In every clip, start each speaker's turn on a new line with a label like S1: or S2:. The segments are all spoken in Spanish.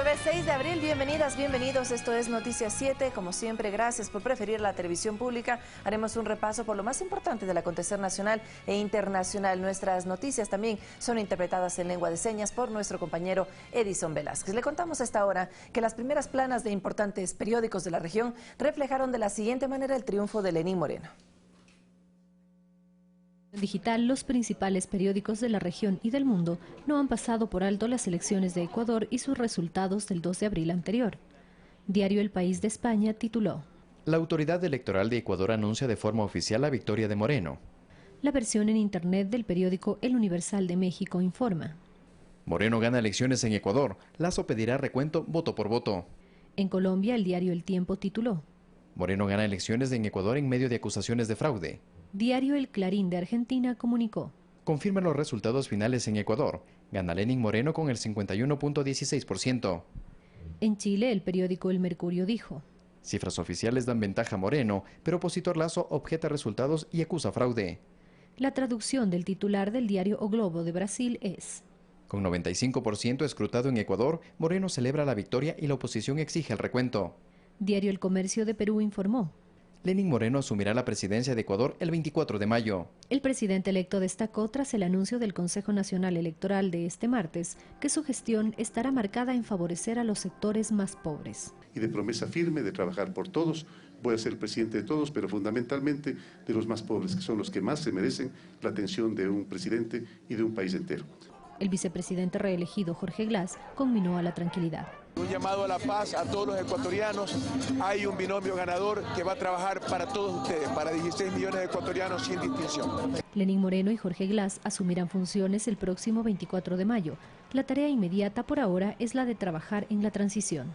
S1: Jueves 6 de abril, bienvenidas, bienvenidos. Esto es Noticias 7. Como siempre, gracias por preferir la televisión pública. Haremos un repaso por lo más importante del acontecer nacional e internacional. Nuestras noticias también son interpretadas en lengua de señas por nuestro compañero Edison Velázquez. Le contamos a esta hora que las primeras planas de importantes periódicos de la región reflejaron de la siguiente manera el triunfo de Lenín Moreno.
S2: Digital, los principales periódicos de la región y del mundo no han pasado por alto las elecciones de Ecuador y sus resultados del 2 de abril anterior. Diario El País de España tituló:
S3: La autoridad electoral de Ecuador anuncia de forma oficial la victoria de Moreno.
S2: La versión en internet del periódico El Universal de México informa:
S3: Moreno gana elecciones en Ecuador. Lazo pedirá recuento voto por voto.
S2: En Colombia, el diario El Tiempo tituló:
S3: Moreno gana elecciones en Ecuador en medio de acusaciones de fraude.
S2: Diario El Clarín de Argentina comunicó:
S3: Confirman los resultados finales en Ecuador. Gana Lenín Moreno con el 51.16%.
S2: En Chile, el periódico El Mercurio dijo:
S3: Cifras oficiales dan ventaja a Moreno, pero opositor Lazo objeta resultados y acusa fraude.
S2: La traducción del titular del diario O Globo de Brasil es:
S3: Con 95% escrutado en Ecuador, Moreno celebra la victoria y la oposición exige el recuento.
S2: Diario El Comercio de Perú informó:
S3: Lenín Moreno asumirá la presidencia de Ecuador el 24 de mayo.
S2: El presidente electo destacó tras el anuncio del Consejo Nacional Electoral de este martes que su gestión estará marcada en favorecer a los sectores más pobres.
S4: Y de promesa firme de trabajar por todos. Voy a ser el presidente de todos, pero fundamentalmente de los más pobres, que son los que más se merecen la atención de un presidente y de un país entero.
S2: El vicepresidente reelegido Jorge Glass conminó a la tranquilidad.
S5: Un llamado a la paz a todos los ecuatorianos. Hay un binomio ganador que va a trabajar para todos ustedes, para 16 millones de ecuatorianos sin distinción.
S2: Lenín Moreno y Jorge Glass asumirán funciones el próximo 24 de mayo. La tarea inmediata por ahora es la de trabajar en la transición.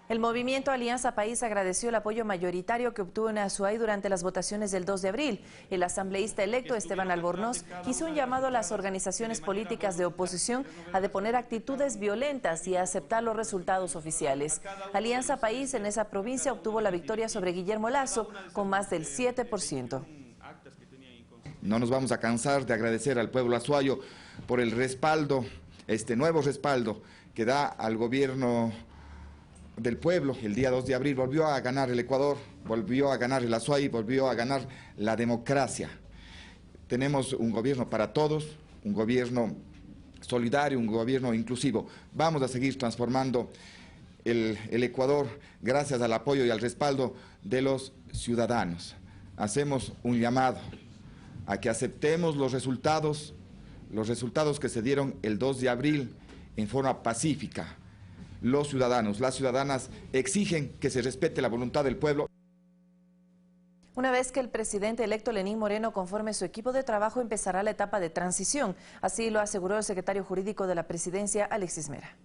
S1: El movimiento Alianza País agradeció el apoyo mayoritario que obtuvo en Azuay durante las votaciones del 2 de abril. El asambleísta electo Esteban Albornoz hizo un llamado a las organizaciones políticas de oposición a deponer actitudes violentas y a aceptar los resultados oficiales. Alianza País en esa provincia obtuvo la victoria sobre Guillermo Lasso con más del 7%.
S6: No nos vamos a cansar de agradecer al pueblo azuayo por el respaldo, este nuevo respaldo que da al gobierno del pueblo. El día 2 de abril volvió a ganar el Ecuador, volvió a ganar el Azuay, volvió a ganar la democracia. Tenemos un gobierno para todos, un gobierno solidario, un gobierno inclusivo. Vamos a seguir transformando el Ecuador gracias al apoyo y al respaldo de los ciudadanos. Hacemos un llamado a que aceptemos los resultados que se dieron el 2 de abril en forma pacífica. Los ciudadanos, las ciudadanas exigen que se respete la voluntad del pueblo.
S1: Una vez que el presidente electo Lenín Moreno conforme su equipo de trabajo, empezará la etapa de transición. Así lo aseguró el secretario jurídico de la presidencia, Alexis Mera.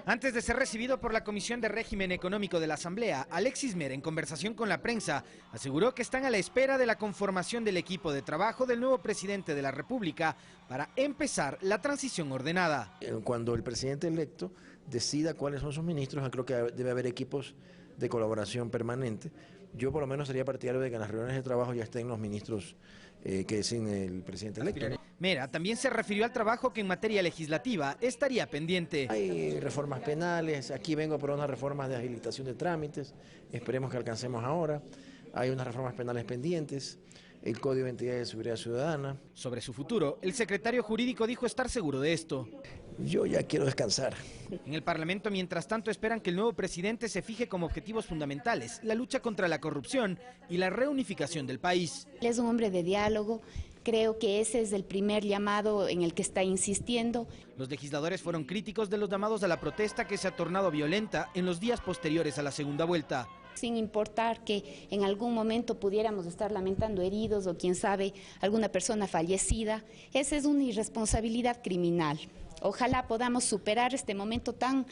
S7: Antes de ser recibido por la Comisión de Régimen Económico de la Asamblea, Alexis Mera, en conversación con la prensa, aseguró que están a la espera de la conformación del equipo de trabajo del nuevo presidente de la República para empezar la transición ordenada.
S8: Cuando el presidente electo decida cuáles son sus ministros, creo que debe haber equipos de colaboración permanente. Yo por lo menos sería partidario de que en las reuniones de trabajo ya estén los ministros que designe el presidente electo.
S7: Mera también se refirió al trabajo que en materia legislativa estaría pendiente.
S8: Hay reformas penales, aquí vengo por unas reformas de agilización de trámites, esperemos que alcancemos ahora. Hay unas reformas penales pendientes, el Código de Identidad y Seguridad Ciudadana.
S7: Sobre su futuro, el secretario jurídico dijo estar seguro de esto.
S8: Yo ya quiero descansar.
S7: En el Parlamento, mientras tanto, esperan que el nuevo presidente se fije como objetivos fundamentales la lucha contra la corrupción y la reunificación del país.
S9: Él es un hombre de diálogo. Creo que ese es el primer llamado en el que está insistiendo.
S7: Los legisladores fueron críticos de los llamados a la protesta que se ha tornado violenta en los días posteriores a la segunda vuelta.
S9: Sin importar que en algún momento pudiéramos estar lamentando heridos o quién sabe, alguna persona fallecida, esa es una irresponsabilidad criminal. Ojalá podamos superar este momento tan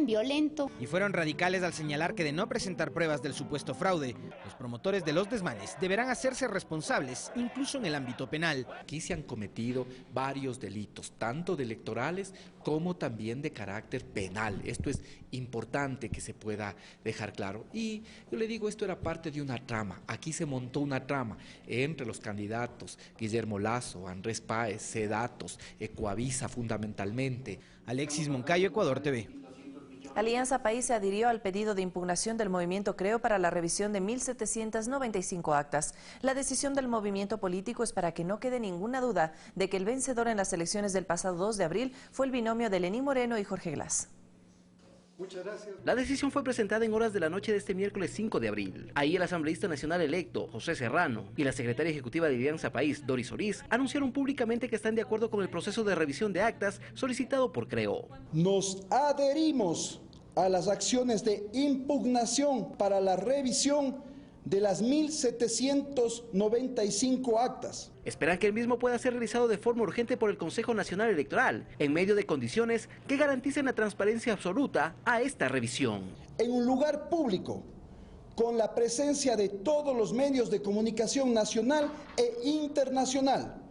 S9: violento.
S7: Y fueron radicales al señalar que de no presentar pruebas del supuesto fraude, los promotores de los desmanes deberán hacerse responsables, incluso en el ámbito penal.
S10: Aquí se han cometido varios delitos, tanto de electorales como también de carácter penal. Esto es importante que se pueda dejar claro. Y yo le digo, esto era parte de una trama. Aquí se montó una trama entre los candidatos Guillermo Lasso, Andrés Páez, Sedatos, Ecoavisa fundamentalmente. electoralmente.
S7: Alexis Moncayo, Ecuador TV.
S1: Alianza País se adhirió al pedido de impugnación del movimiento Creo para la revisión de 1.795 actas. La decisión del movimiento político es para que no quede ninguna duda de que el vencedor en las elecciones del pasado 2 de abril fue el binomio de Lenín Moreno y Jorge Glass.
S11: Muchas gracias. La decisión fue presentada en horas de la noche de este miércoles 5 de abril. Ahí el asambleísta nacional electo, José Serrano, y la secretaria ejecutiva de Alianza País, Doris Ortiz, anunciaron públicamente que están de acuerdo con el proceso de revisión de actas solicitado por Creo.
S12: Nos adherimos a las acciones de impugnación para la revisión de las 1.795 actas.
S11: Esperan que el mismo pueda ser realizado de forma urgente por el Consejo Nacional Electoral, en medio de condiciones que garanticen la transparencia absoluta a esta revisión.
S12: En un lugar público, con la presencia de todos los medios de comunicación nacional e internacional,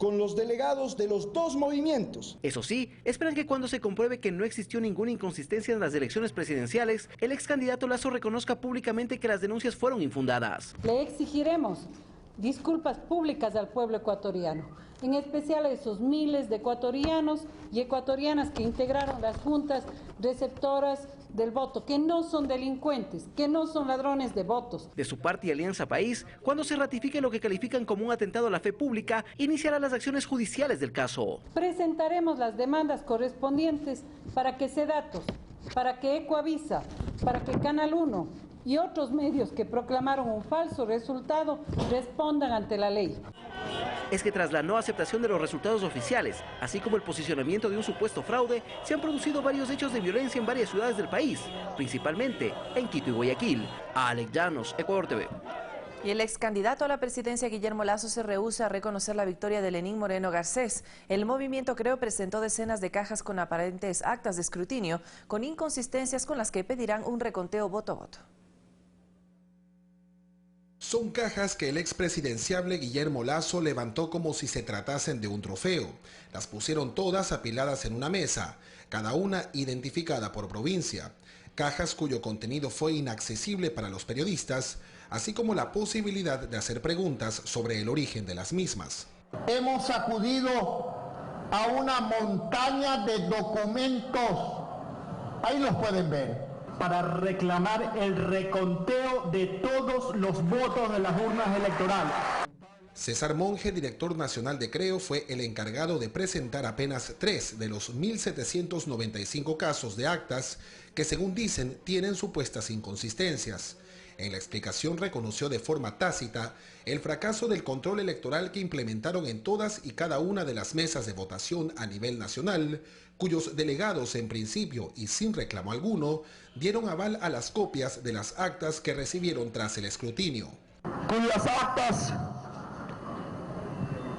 S12: con los delegados de los dos movimientos.
S11: Eso sí, esperan que cuando se compruebe que no existió ninguna inconsistencia en las elecciones presidenciales, el ex candidato Lasso reconozca públicamente que las denuncias fueron infundadas.
S13: Le exigiremos disculpas públicas al pueblo ecuatoriano, en especial a esos miles de ecuatorianos y ecuatorianas que integraron las juntas receptoras del voto, que no son delincuentes, que no son ladrones de votos.
S11: De su parte, Alianza País, cuando se ratifique lo que califican como un atentado a la fe pública, iniciará las acciones judiciales del caso.
S13: Presentaremos las demandas correspondientes para que Sedatos, para que Ecoavisa, para que Canal 1 y otros medios que proclamaron un falso resultado respondan ante la ley.
S11: Es que tras la no aceptación de los resultados oficiales, así como el posicionamiento de un supuesto fraude, se han producido varios hechos de violencia en varias ciudades del país, principalmente en Quito y Guayaquil. Alex Llanos, Ecuador TV.
S1: Y el ex candidato a la presidencia, Guillermo Lasso, se rehúsa a reconocer la victoria de Lenín Moreno Garcés. El movimiento Creo presentó decenas de cajas con aparentes actas de escrutinio, con inconsistencias con las que pedirán un reconteo voto a voto.
S14: Son cajas que el expresidenciable Guillermo Lasso levantó como si se tratasen de un trofeo. Las pusieron todas apiladas en una mesa, cada una identificada por provincia. Cajas cuyo contenido fue inaccesible para los periodistas, así como la posibilidad de hacer preguntas sobre el origen de las mismas.
S15: Hemos acudido a una montaña de documentos, ahí los pueden ver, para reclamar el reconteo de todos los votos de las urnas electorales.
S14: César Monge, director nacional de Creo, fue el encargado de presentar apenas 3 de los 1.795 casos de actas que, según dicen, tienen supuestas inconsistencias. En la explicación reconoció de forma tácita el fracaso del control electoral que implementaron en todas y cada una de las mesas de votación a nivel nacional, cuyos delegados en principio y sin reclamo alguno dieron aval a las copias de las actas que recibieron tras el escrutinio.
S15: Cuyas actas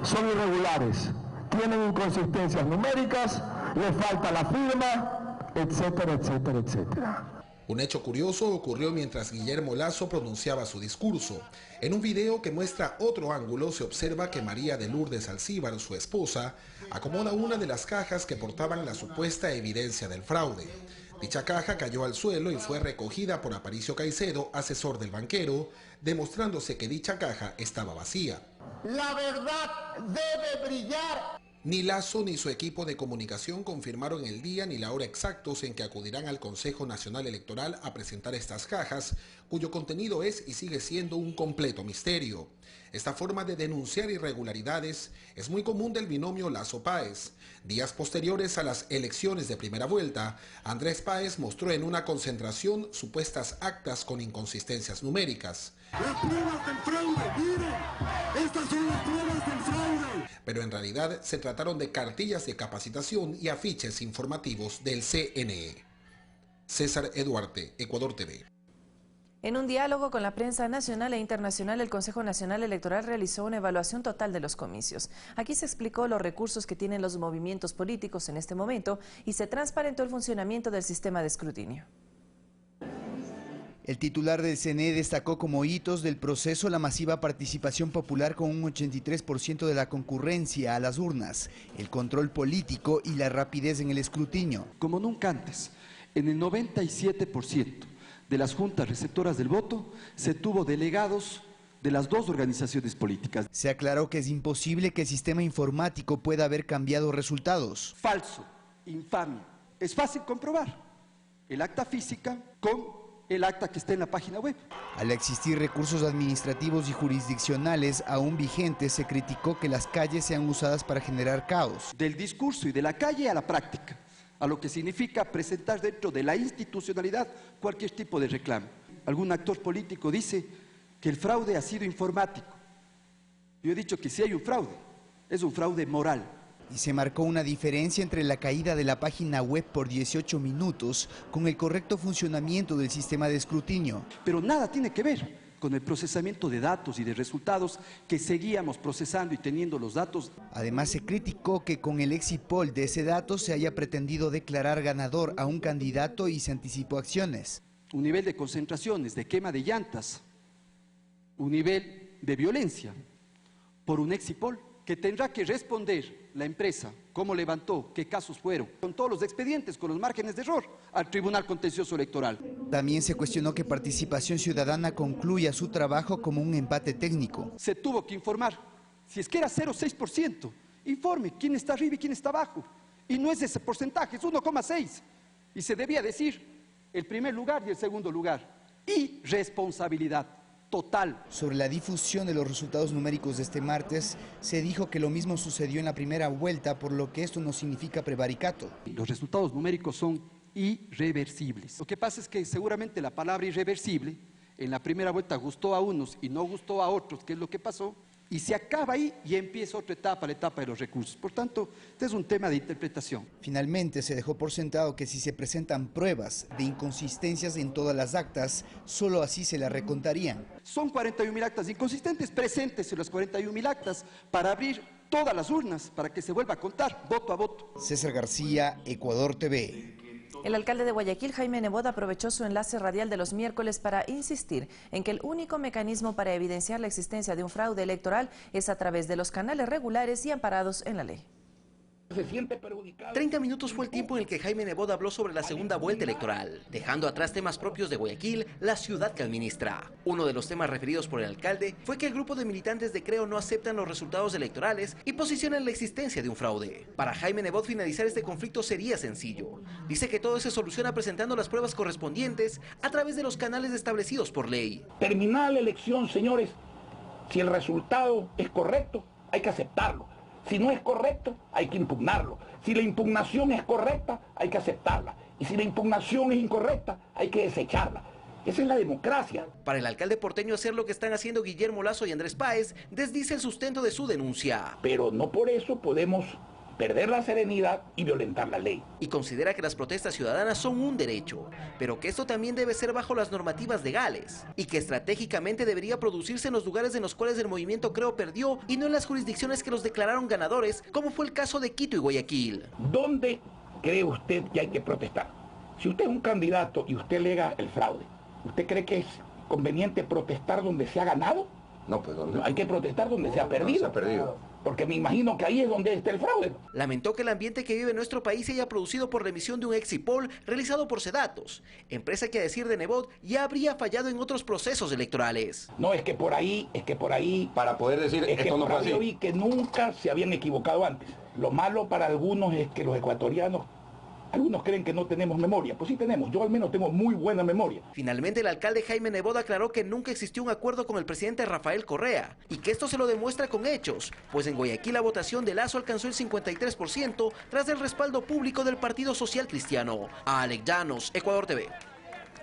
S15: son irregulares, tienen inconsistencias numéricas, le falta la firma, etcétera, etcétera, etcétera.
S14: Un hecho curioso ocurrió mientras Guillermo Lasso pronunciaba su discurso. En un video que muestra otro ángulo se observa que María de Lourdes Alcíbar, su esposa, acomoda una de las cajas que portaban la supuesta evidencia del fraude. Dicha caja cayó al suelo y fue recogida por Aparicio Caicedo, asesor del banquero, demostrándose que dicha caja estaba vacía.
S15: La verdad debe brillar.
S14: Ni Lasso ni su equipo de comunicación confirmaron el día ni la hora exactos en que acudirán al Consejo Nacional Electoral a presentar estas cajas, cuyo contenido es y sigue siendo un completo misterio. Esta forma de denunciar irregularidades es muy común del binomio Lasso-Páez. Días posteriores a las elecciones de primera vuelta, Andrés Páez mostró en una concentración supuestas actas con inconsistencias numéricas.
S16: Las pruebas del fraude, miren, estas son las pruebas del fraude.
S14: Pero en realidad se trataron de cartillas de capacitación y afiches informativos del CNE. César Eduarte, Ecuador TV.
S1: En un diálogo con la prensa nacional e internacional, el Consejo Nacional Electoral realizó una evaluación total de los comicios. Aquí se explicó los recursos que tienen los movimientos políticos en este momento y se transparentó el funcionamiento del sistema de escrutinio.
S17: El titular del CNE destacó como hitos del proceso la masiva participación popular con un 83% de la concurrencia a las urnas, el control político y la rapidez en el escrutinio.
S18: Como nunca antes, en el 97% de las juntas receptoras del voto se tuvo delegados de las dos organizaciones políticas.
S17: Se aclaró que es imposible que el sistema informático pueda haber cambiado resultados.
S18: Falso. infamia. Es fácil comprobar el acta física con el acta que está en la página web.
S17: Al existir recursos administrativos y jurisdiccionales aún vigentes, se criticó que las calles sean usadas para generar caos.
S18: Del discurso y de la calle a la práctica, a lo que significa presentar dentro de la institucionalidad cualquier tipo de reclamo. Algún actor político dice que el fraude ha sido informático. Yo he dicho que si hay un fraude, es un fraude moral.
S17: Y se marcó una diferencia entre la caída de la página web por 18 minutos con el correcto funcionamiento del sistema de escrutinio.
S18: Pero nada tiene que ver con el procesamiento de datos y de resultados que seguíamos procesando y teniendo los datos.
S17: Además, se criticó que con el exit poll de ese dato se haya pretendido declarar ganador a un candidato y se anticipó acciones.
S18: Un nivel de concentraciones, de quema de llantas, un nivel de violencia por un exit poll que tendrá que responder la empresa, cómo levantó, qué casos fueron, con todos los expedientes, con los márgenes de error, al Tribunal Contencioso Electoral.
S17: También se cuestionó que Participación Ciudadana concluya su trabajo como un empate técnico.
S18: Se tuvo que informar, si es que era 0,6%, informe quién está arriba y quién está abajo. Y no es ese porcentaje, es 1,6%. Y se debía decir el primer lugar y el segundo lugar. Y responsabilidad total.
S17: Sobre la difusión de los resultados numéricos de este martes, se dijo que lo mismo sucedió en la primera vuelta, por lo que esto no significa prevaricato.
S18: Los resultados numéricos son irreversibles. Lo que pasa es que seguramente la palabra irreversible en la primera vuelta gustó a unos y no gustó a otros, que es lo que pasó, y se acaba ahí y empieza otra etapa, la etapa de los recursos. Por tanto, este es un tema de interpretación.
S17: Finalmente, se dejó por sentado que si se presentan pruebas de inconsistencias en todas las actas, solo así se las recontarían.
S18: Son 41.000 actas inconsistentes, presentes en las 41.000 actas para abrir todas las urnas, para que se vuelva a contar voto a voto.
S17: César García, Ecuador TV.
S1: El alcalde de Guayaquil, Jaime Nebot, aprovechó su enlace radial de los miércoles para insistir en que el único mecanismo para evidenciar la existencia de un fraude electoral es a través de los canales regulares y amparados en la ley.
S11: 30 minutos fue el tiempo en el que Jaime Nebot habló sobre la segunda vuelta electoral, dejando atrás temas propios de Guayaquil, la ciudad que administra. Uno de los temas referidos por el alcalde fue que el grupo de militantes de Creo no aceptan los resultados electorales y posicionan la existencia de un fraude. Para Jaime Nebot, finalizar este conflicto sería sencillo. Dice que todo se soluciona presentando las pruebas correspondientes a través de los canales establecidos por ley.
S19: Terminada la elección, señores, si el resultado es correcto, hay que aceptarlo. Si no es correcto, hay que impugnarlo. Si la impugnación es correcta, hay que aceptarla. Y si la impugnación es incorrecta, hay que desecharla. Esa es la democracia.
S11: Para el alcalde porteño, hacer lo que están haciendo Guillermo Lasso y Andrés Páez desdice el sustento de su denuncia.
S19: Pero no por eso podemos perder la serenidad y violentar la ley.
S11: Y considera que las protestas ciudadanas son un derecho, pero que esto también debe ser bajo las normativas legales y que estratégicamente debería producirse en los lugares en los cuales el movimiento Creo perdió y no en las jurisdicciones que los declararon ganadores, como fue el caso de Quito y Guayaquil.
S19: ¿Dónde cree usted que hay que protestar? Si usted es un candidato y usted alega el fraude, ¿usted cree que es conveniente protestar donde se ha ganado?
S20: No, pues ¿dónde?
S19: Hay que protestar donde se ha perdido.
S20: Se ha perdido.
S19: Porque me imagino que ahí es donde está el fraude.
S11: Lamentó que el ambiente que vive nuestro país se haya producido por la emisión de un exit poll realizado por Sedatos, empresa que a decir de Nebot ya habría fallado en otros procesos electorales.
S19: No, es que por ahí,
S20: para poder decir esto no fue así.
S19: Yo vi que nunca se habían equivocado antes. Lo malo para algunos es que los ecuatorianos, algunos creen que no tenemos memoria. Pues sí tenemos, yo al menos tengo muy buena memoria.
S11: Finalmente, el alcalde Jaime Nebot aclaró que nunca existió un acuerdo con el presidente Rafael Correa y que esto se lo demuestra con hechos, pues en Guayaquil la votación de Lasso alcanzó el 53% tras el respaldo público del Partido Social Cristiano. Alex Llanos, Ecuador TV.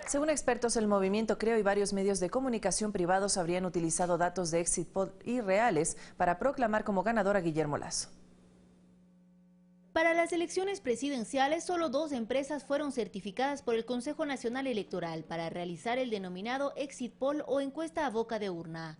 S1: Según expertos, el movimiento Creo y varios medios de comunicación privados habrían utilizado datos de exit poll irreales para proclamar como ganador a Guillermo Lasso.
S21: Para las elecciones presidenciales, solo 2 empresas fueron certificadas por el Consejo Nacional Electoral para realizar el denominado exit poll o encuesta a boca de urna.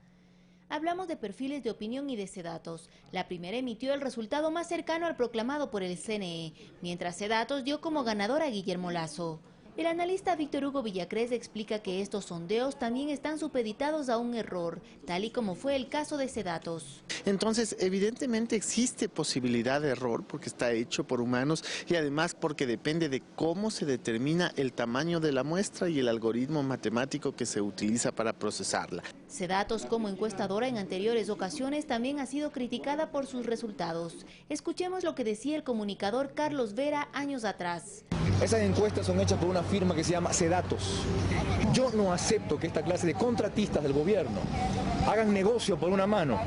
S21: Hablamos de Perfiles de Opinión y de Sedatos. La primera emitió el resultado más cercano al proclamado por el CNE, mientras Sedatos dio como ganador a Guillermo Lasso. El analista Víctor Hugo Villacrés explica que estos sondeos también están supeditados a un error, tal y como fue el caso de Sedatos.
S3: Entonces, evidentemente existe posibilidad de error porque está hecho por humanos y además porque depende de cómo se determina el tamaño de la muestra y el algoritmo matemático que se utiliza para procesarla.
S21: Sedatos, como encuestadora en anteriores ocasiones, también ha sido criticada por sus resultados. Escuchemos lo que decía el comunicador Carlos Vera años atrás.
S22: Esas encuestas son hechas por una firma que se llama Sedatos. Yo no acepto que esta clase de contratistas del gobierno hagan negocio por una mano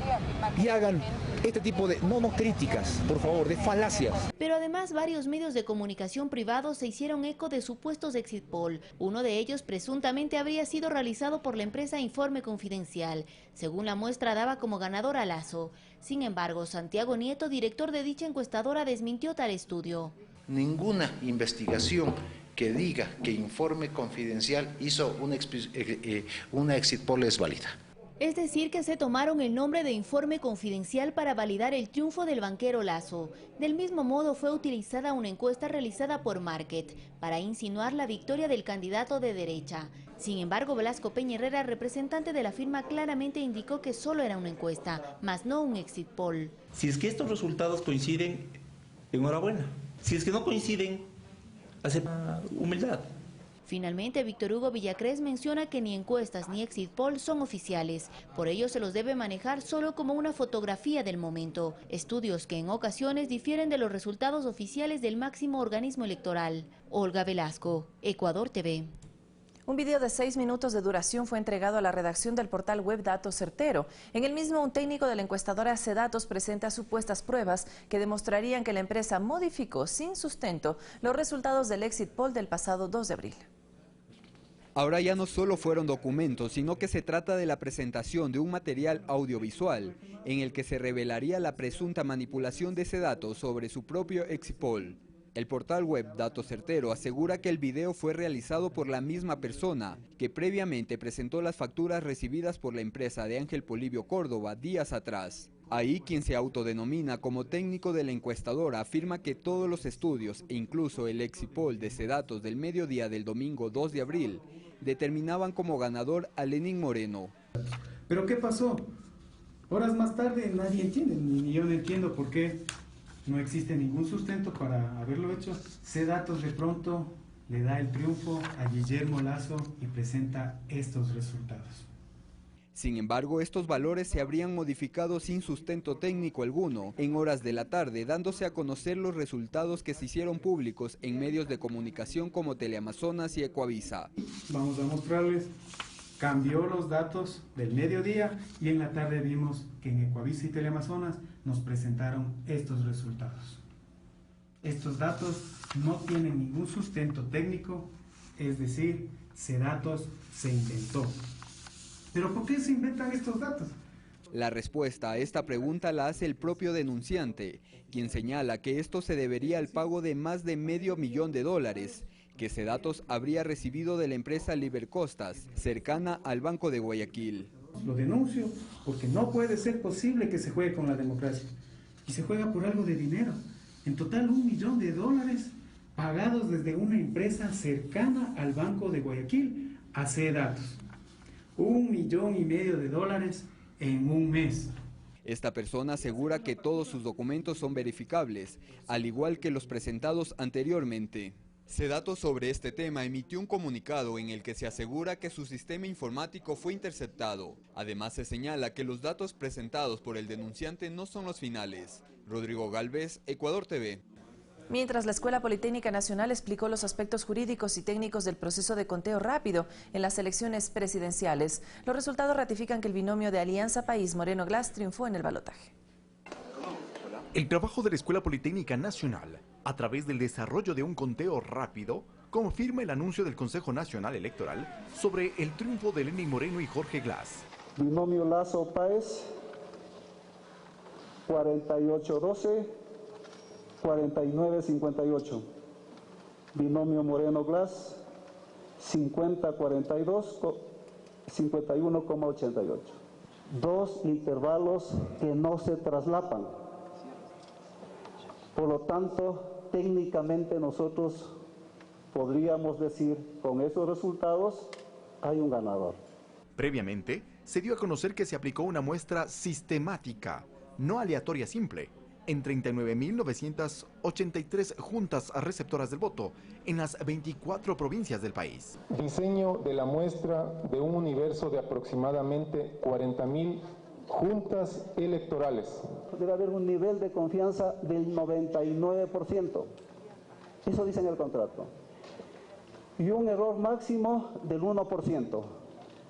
S22: y hagan este tipo de, no críticas, por favor, de falacias.
S21: Pero además varios medios de comunicación privados se hicieron eco de supuestos exit poll. Uno de ellos presuntamente habría sido realizado por la empresa Informe Confidencial. Según la muestra, daba como ganador a Lasso. Sin embargo, Santiago Nieto, director de dicha encuestadora, desmintió tal estudio.
S23: Ninguna investigación que diga que Informe Confidencial hizo una exit poll es válida.
S21: Es decir, que se tomaron el nombre de Informe Confidencial para validar el triunfo del banquero Lasso. Del mismo modo fue utilizada una encuesta realizada por Market para insinuar la victoria del candidato de derecha. Sin embargo, Velasco Peña Herrera, representante de la firma, claramente indicó que solo era una encuesta, más no un exit poll.
S24: Si es que estos resultados coinciden, enhorabuena. Si es que no coinciden, acepta humildad.
S21: Finalmente, Víctor Hugo Villacrés menciona que ni encuestas ni exit poll son oficiales. Por ello se los debe manejar solo como una fotografía del momento. Estudios que en ocasiones difieren de los resultados oficiales del máximo organismo electoral. Olga Velasco, Ecuador TV.
S1: Un video de 6 minutos de duración fue entregado a la redacción del portal web Datos Certero. En el mismo, un técnico de la encuestadora Sedatos presenta supuestas pruebas que demostrarían que la empresa modificó sin sustento los resultados del exit poll del pasado 2 de abril.
S25: Ahora ya no solo fueron documentos, sino que se trata de la presentación de un material audiovisual en el que se revelaría la presunta manipulación de Sedatos sobre su propio exit poll. El portal web Datos Certero asegura que el video fue realizado por la misma persona que previamente presentó las facturas recibidas por la empresa de Ángel Polibio Córdoba días atrás. Ahí, quien se autodenomina como técnico de la encuestadora afirma que todos los estudios e incluso el exit poll de Sedatos del mediodía del domingo 2 de abril determinaban como ganador a Lenín Moreno.
S26: ¿Pero qué pasó? Horas más tarde nadie entiende, ni yo no entiendo por qué no existe ningún sustento para haberlo hecho. Sedatos de pronto le da el triunfo a Guillermo Lasso y presenta estos resultados.
S25: Sin embargo, estos valores se habrían modificado sin sustento técnico alguno en horas de la tarde, dándose a conocer los resultados que se hicieron públicos en medios de comunicación como Teleamazonas y Ecuavisa.
S26: Vamos a mostrarles, cambió los datos del mediodía y en la tarde vimos que en Ecuavisa y Teleamazonas nos presentaron estos resultados. Estos datos no tienen ningún sustento técnico, es decir, Sedatos se inventó. ¿Pero por qué se inventan estos datos?
S25: La respuesta a esta pregunta la hace el propio denunciante, quien señala que esto se debería al pago de más de $500,000 que Sedatos habría recibido de la empresa Libercostas, cercana al Banco de Guayaquil.
S26: Lo denuncio porque no puede ser posible que se juegue con la democracia. Y se juega por algo de dinero. En total $1 millón pagados desde una empresa cercana al Banco de Guayaquil a Sedatos. $1,5 millones en un mes.
S25: Esta persona asegura que todos sus documentos son verificables, al igual que los presentados anteriormente. Sedatos sobre este tema emitió un comunicado en el que se asegura que su sistema informático fue interceptado. Además se señala que los datos presentados por el denunciante no son los finales. Rodrigo Galvez, Ecuador TV.
S1: Mientras, la Escuela Politécnica Nacional explicó los aspectos jurídicos y técnicos del proceso de conteo rápido en las elecciones presidenciales. Los resultados ratifican que el binomio de Alianza País Moreno Glass triunfó en el balotaje.
S27: El trabajo de la Escuela Politécnica Nacional, a través del desarrollo de un conteo rápido, confirma el anuncio del Consejo Nacional Electoral sobre el triunfo de Lenín Moreno y Jorge Glass.
S12: Binomio Lasso-Páez, 48-12. 49-58. Binomio Moreno-Glass, 50-42, 51,88. Dos intervalos que no se traslapan. Por lo tanto, técnicamente nosotros
S2: podríamos decir, con esos resultados hay un ganador.
S27: Previamente, se dio a conocer que se aplicó una muestra sistemática, no aleatoria simple, en 39.983 juntas receptoras del voto en las 24 provincias del país.
S4: Diseño de la muestra de un universo de aproximadamente 40.000 juntas electorales.
S2: Debe haber un nivel de confianza del 99%. Eso dice en el contrato. Y un error máximo del 1%.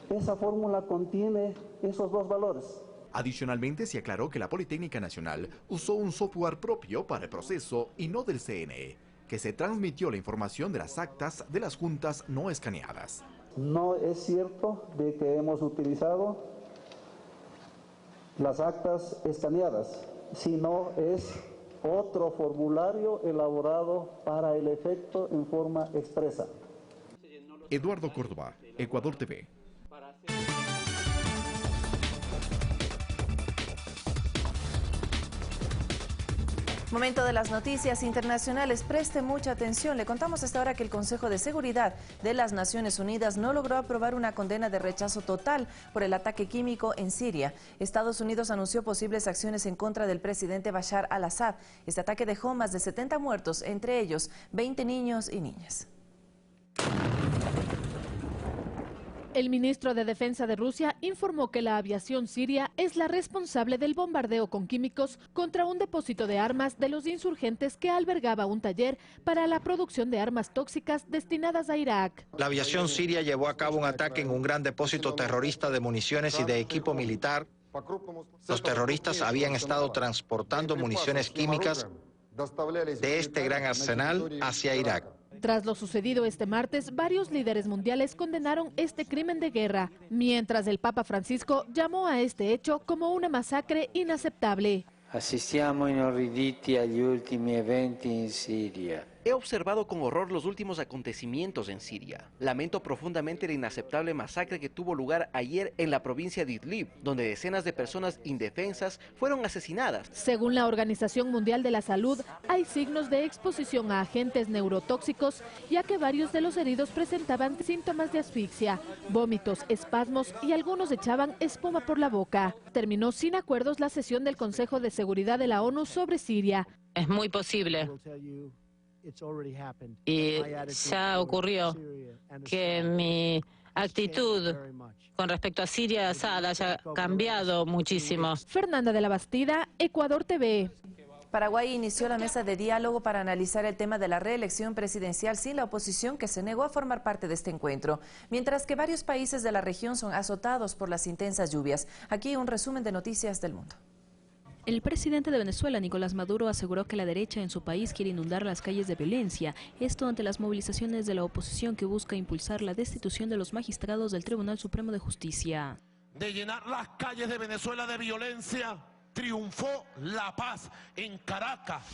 S2: Esa fórmula contiene esos dos valores.
S27: Adicionalmente, se aclaró que la Politécnica Nacional usó un software propio para el proceso y no del CNE, que se transmitió la información de las actas de las juntas no escaneadas.
S2: No es cierto de que hemos utilizado las actas escaneadas, sino es otro formulario elaborado para el efecto en forma expresa.
S27: Eduardo Córdoba, Ecuador TV.
S1: Momento de las noticias internacionales. Preste mucha atención. Le contamos hasta ahora que el Consejo de Seguridad de las Naciones Unidas no logró aprobar una condena de rechazo total por el ataque químico en Siria. Estados Unidos anunció posibles acciones en contra del presidente Bashar al-Assad. Este ataque dejó más de 70 muertos, entre ellos 20 niños y niñas.
S5: El ministro de Defensa de Rusia informó que la aviación siria es la responsable del bombardeo con químicos contra un depósito de armas de los insurgentes que albergaba un taller para la producción de armas tóxicas destinadas a Irak.
S6: La aviación siria llevó a cabo un ataque en un gran depósito terrorista de municiones y de equipo militar. Los terroristas habían estado transportando municiones químicas de este gran arsenal hacia Irak.
S5: Tras lo sucedido este martes, varios líderes mundiales condenaron este crimen de guerra, mientras el Papa Francisco llamó a este hecho como una masacre inaceptable.
S8: Assistiamo inorriditi agli ultimi eventi in Siria.
S11: He observado con horror los últimos acontecimientos en Siria. Lamento profundamente la inaceptable masacre que tuvo lugar ayer en la provincia de Idlib, donde decenas de personas indefensas fueron asesinadas.
S5: Según la Organización Mundial de la Salud, hay signos de exposición a agentes neurotóxicos, ya que varios de los heridos presentaban síntomas de asfixia, vómitos, espasmos y algunos echaban espuma por la boca. Terminó sin acuerdos la sesión del Consejo de Seguridad de la ONU sobre Siria.
S9: Es muy posible. Y ya ocurrió que mi actitud con respecto a Siria Assad haya cambiado muchísimo.
S5: Fernanda de la Bastida, Ecuador TV.
S1: Paraguay inició la mesa de diálogo para analizar el tema de la reelección presidencial sin la oposición, que se negó a formar parte de este encuentro, mientras que varios países de la región son azotados por las intensas lluvias. Aquí un resumen de noticias del mundo.
S10: El presidente de Venezuela, Nicolás Maduro, aseguró que la derecha en su país quiere inundar las calles de violencia, esto ante las movilizaciones de la oposición que busca impulsar la destitución de los magistrados del Tribunal Supremo de Justicia.
S28: De llenar las calles de Venezuela de violencia, triunfó la paz en Caracas.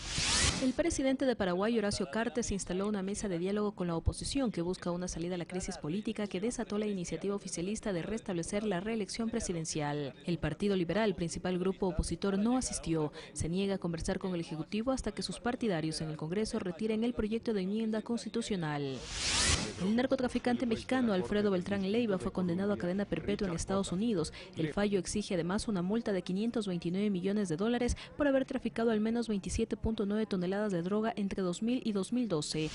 S10: El presidente de Paraguay, Horacio Cartes, instaló una mesa de diálogo con la oposición que busca una salida a la crisis política que desató la iniciativa oficialista de restablecer la reelección presidencial. El Partido Liberal, principal grupo opositor, no asistió. Se niega a conversar con el Ejecutivo hasta que sus partidarios en el Congreso retiren el proyecto de enmienda constitucional. El narcotraficante mexicano Alfredo Beltrán Leiva fue condenado a cadena perpetua en Estados Unidos. El fallo exige además una multa de $529 millones por haber traficado al menos 27.9 toneladas de droga entre 2000 y 2012.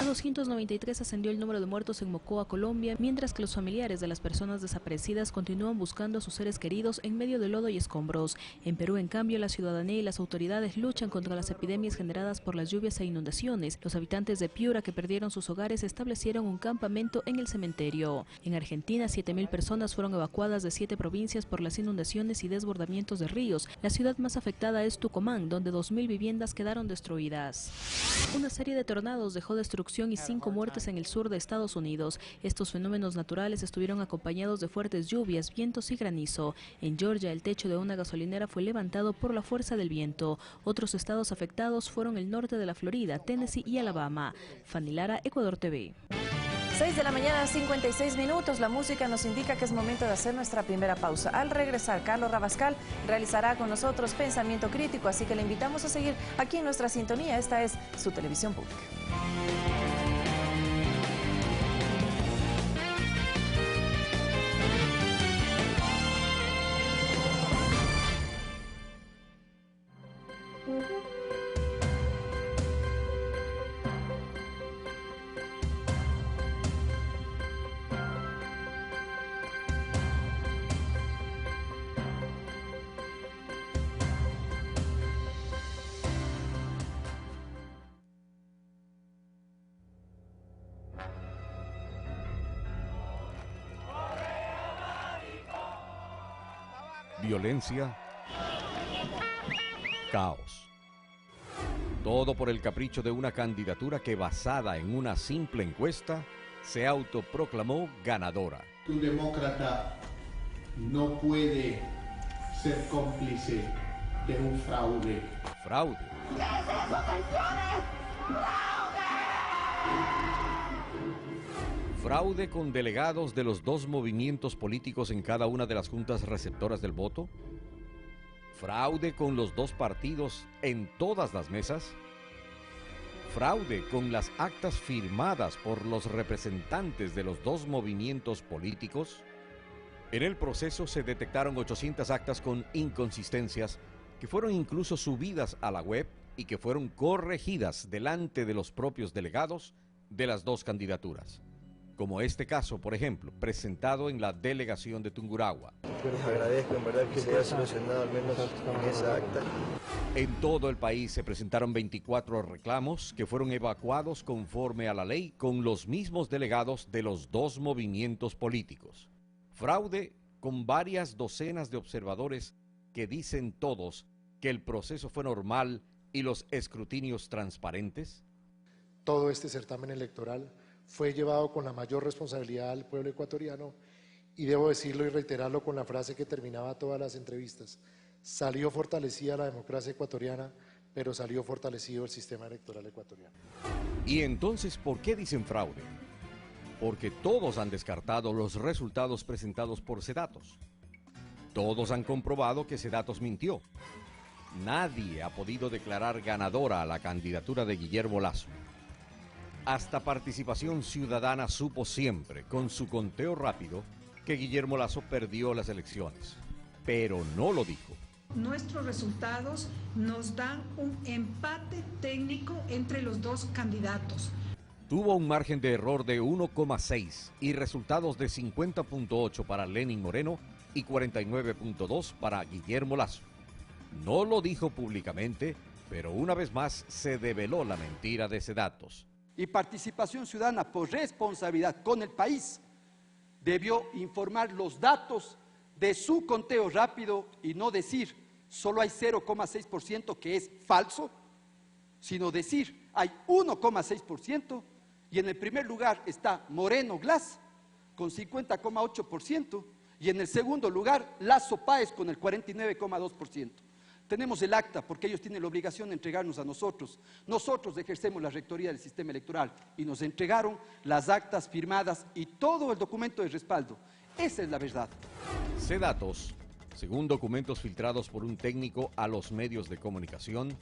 S10: A 293 ascendió el número de muertos en Mocoa, Colombia, mientras que los familiares de las personas desaparecidas continúan buscando a sus seres queridos en medio de lodo y escombros. En Perú, en cambio, la ciudadanía y las autoridades luchan contra las epidemias generadas por las lluvias e inundaciones. Los habitantes de Piura que perdieron sus hogares establecieron un campamento en el cementerio. En Argentina, 7.000 personas fueron evacuadas de 7 provincias por las inundaciones y desbordamientos de ríos. La ciudad más afectada es Tucumán, donde 2.000 viviendas quedaron destruidas. Una serie de tornados dejó destrucción y 5 muertes en el sur de Estados Unidos. Estos fenómenos naturales estuvieron acompañados de fuertes lluvias, vientos y granizo. En Georgia, el techo de una gasolinera fue levantado por la fuerza del viento. Otros estados afectados fueron el norte de la Florida, Tennessee y Alabama. Fanny Lara, Ecuador TV.
S1: 6 de la mañana, 56 minutos. La música nos indica que es momento de hacer nuestra primera pausa. Al regresar, Carlos Rabascal realizará con nosotros Pensamiento Crítico, así que le invitamos a seguir aquí en nuestra sintonía. Esta es su televisión pública.
S7: Violencia, caos. Todo por el capricho de una candidatura que, basada en una simple encuesta, se autoproclamó ganadora.
S13: Un demócrata no puede ser cómplice de un fraude.
S7: Fraude.
S13: ¿Qué es eso, señores?
S7: Fraude con delegados de los dos movimientos políticos en cada una de las juntas receptoras del voto. Fraude con los dos partidos en todas las mesas. Fraude con las actas firmadas por los representantes de los dos movimientos políticos. En el proceso se detectaron 800 actas con inconsistencias que fueron incluso subidas a la web y que fueron corregidas delante de los propios delegados de las dos candidaturas. Como este caso, por ejemplo, presentado en la delegación de Tungurahua.
S14: Les agradezco en verdad que se haya solucionado al menos en esa acta.
S7: En todo el país se presentaron 24 reclamos que fueron evacuados conforme a la ley con los mismos delegados de los dos movimientos políticos. Fraude con varias docenas de observadores que dicen todos que el proceso fue normal y los escrutinios transparentes.
S15: Todo este certamen electoral fue llevado con la mayor responsabilidad al pueblo ecuatoriano y debo decirlo y reiterarlo con la frase que terminaba todas las entrevistas. Salió fortalecida la democracia ecuatoriana, pero salió fortalecido el sistema electoral ecuatoriano.
S7: ¿Y entonces por qué dicen fraude? Porque todos han descartado los resultados presentados por Sedatos. Todos han comprobado que Sedatos mintió. Nadie ha podido declarar ganadora a la candidatura de Guillermo Lasso. Hasta Participación Ciudadana supo siempre, con su conteo rápido, que Guillermo Lasso perdió las elecciones, pero no lo dijo.
S16: Nuestros resultados nos dan un empate técnico entre los dos candidatos.
S7: Tuvo un margen de error de 1,6 y resultados de 50,8 para Lenín Moreno y 49,2 para Guillermo Lasso. No lo dijo públicamente, pero una vez más se develó la mentira de Sedatos.
S17: Y Participación Ciudadana, por responsabilidad con el país, debió informar los datos de su conteo rápido y no decir solo hay 0,6% que es falso, sino decir hay 1,6% y en el primer lugar está Moreno Glass con 50,8% y en el segundo lugar Lasso Páez con el 49,2%. Tenemos el acta porque ellos tienen la obligación de entregarnos a nosotros. Nosotros ejercemos la rectoría del sistema electoral y nos entregaron las actas firmadas y todo el documento de respaldo. Esa es la verdad.
S7: Sedatos, según documentos filtrados por un técnico a los medios de comunicación,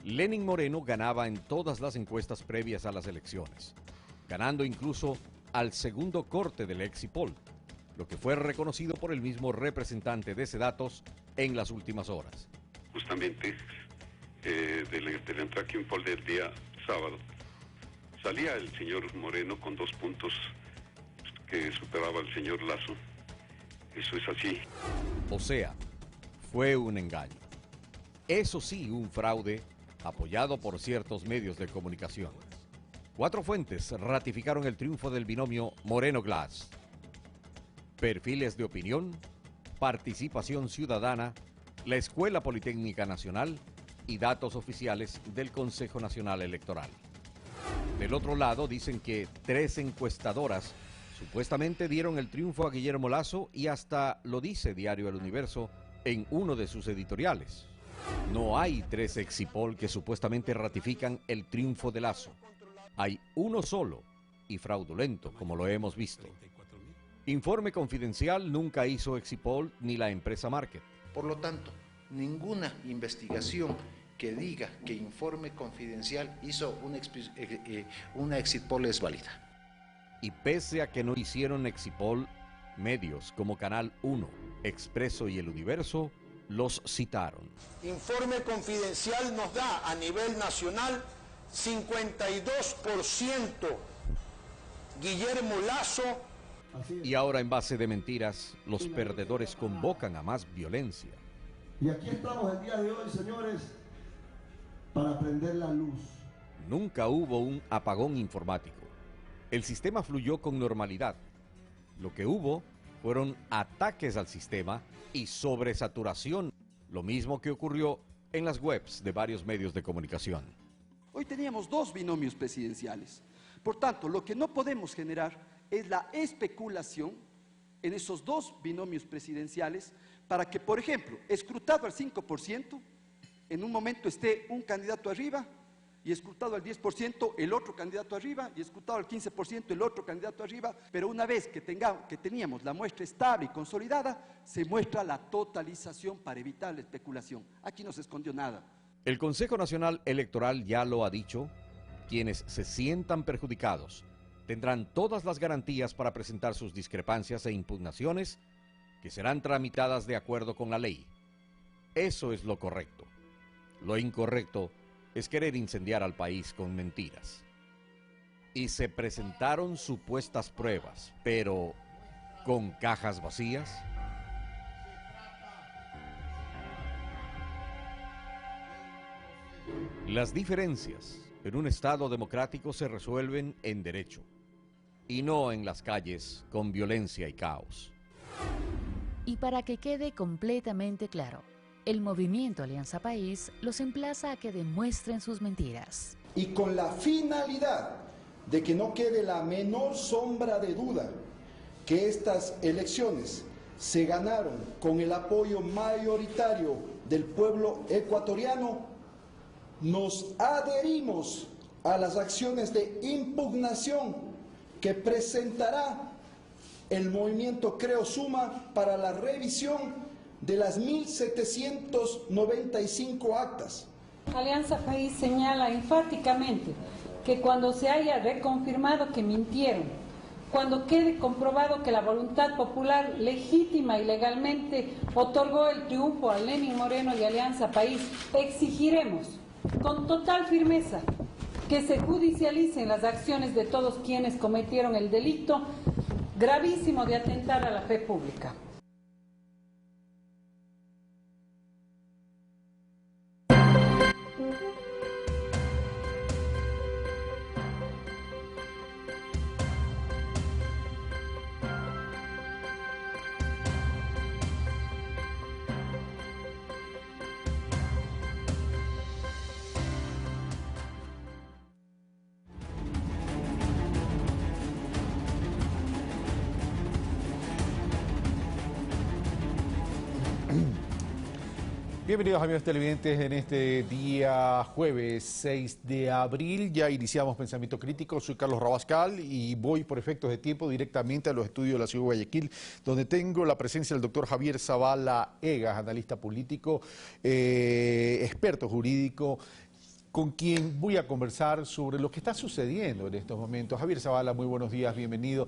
S7: Lenín Moreno ganaba en todas las encuestas previas a las elecciones, ganando incluso al segundo corte del Exipol, lo que fue reconocido por el mismo representante de Sedatos en las últimas horas.
S18: Justamente del Tracking Poll del día sábado, salía el señor Moreno con 2 puntos que superaba al señor Lasso. Eso es así.
S7: O sea, fue un engaño. Eso sí, un fraude apoyado por ciertos medios de comunicación. 4 fuentes ratificaron el triunfo del binomio Moreno-Glass. Perfiles de opinión, Participación Ciudadana, la Escuela Politécnica Nacional y datos oficiales del Consejo Nacional Electoral. Del otro lado dicen que 3 encuestadoras supuestamente dieron el triunfo a Guillermo Lasso y hasta lo dice Diario El Universo en uno de sus editoriales. No hay 3 Exipol que supuestamente ratifican el triunfo de Lasso. Hay uno solo y fraudulento, como lo hemos visto. Informe confidencial nunca hizo Exipol ni la empresa Market.
S23: Por lo tanto, ninguna investigación que diga que Informe Confidencial hizo una Exit Poll es válida.
S7: Y pese a que no hicieron Exit Poll, medios como Canal 1, Expreso y El Universo los citaron.
S3: Informe Confidencial nos da a nivel nacional 52%. Guillermo Lasso.
S7: Y ahora, en base de mentiras, los perdedores convocan a más violencia.
S19: Y aquí estamos el día de hoy, señores, para prender la luz.
S7: Nunca hubo un apagón informático. El sistema fluyó con normalidad. Lo que hubo fueron ataques al sistema y sobresaturación, lo mismo que ocurrió en las webs de varios medios de comunicación.
S17: Hoy teníamos 2 binomios presidenciales. Por tanto, lo que no podemos generar es la especulación en esos 2 binomios presidenciales para que, por ejemplo, escrutado al 5%, en un momento esté un candidato arriba y escrutado al 10% el otro candidato arriba y escrutado al 15% el otro candidato arriba, pero una vez que teníamos la muestra estable y consolidada, se muestra la totalización para evitar la especulación. Aquí no se escondió nada.
S7: El Consejo Nacional Electoral ya lo ha dicho, quienes se sientan perjudicados tendrán todas las garantías para presentar sus discrepancias e impugnaciones que serán tramitadas de acuerdo con la ley. Eso es lo correcto. Lo incorrecto es querer incendiar al país con mentiras. Y se presentaron supuestas pruebas, pero ¿con cajas vacías? Las diferencias en un Estado democrático se resuelven en derecho y no en las calles con violencia y caos.
S20: Y para que quede completamente claro, el movimiento Alianza País los emplaza a que demuestren sus mentiras.
S12: Y con la finalidad de que no quede la menor sombra de duda que estas elecciones se ganaron con el apoyo mayoritario del pueblo ecuatoriano, nos adherimos a las acciones de impugnación que presentará el movimiento Creo Suma para la revisión de las 1.795 actas.
S21: Alianza País señala enfáticamente que cuando se haya reconfirmado que mintieron, cuando quede comprobado que la voluntad popular legítima y legalmente otorgó el triunfo a Lenín Moreno y Alianza País, exigiremos con total firmeza que se judicialicen las acciones de todos quienes cometieron el delito gravísimo de atentar a la fe pública.
S22: Bienvenidos amigos televidentes en este día jueves 6 de abril. Ya iniciamos Pensamiento Crítico. Soy Carlos Rabascal y voy por efectos de tiempo directamente a los estudios de la ciudad de Guayaquil, donde tengo la presencia del doctor Javier Zavala Egas, analista político, experto jurídico, con quien voy a conversar sobre lo que está sucediendo en estos momentos. Javier Zavala, muy buenos días, bienvenido.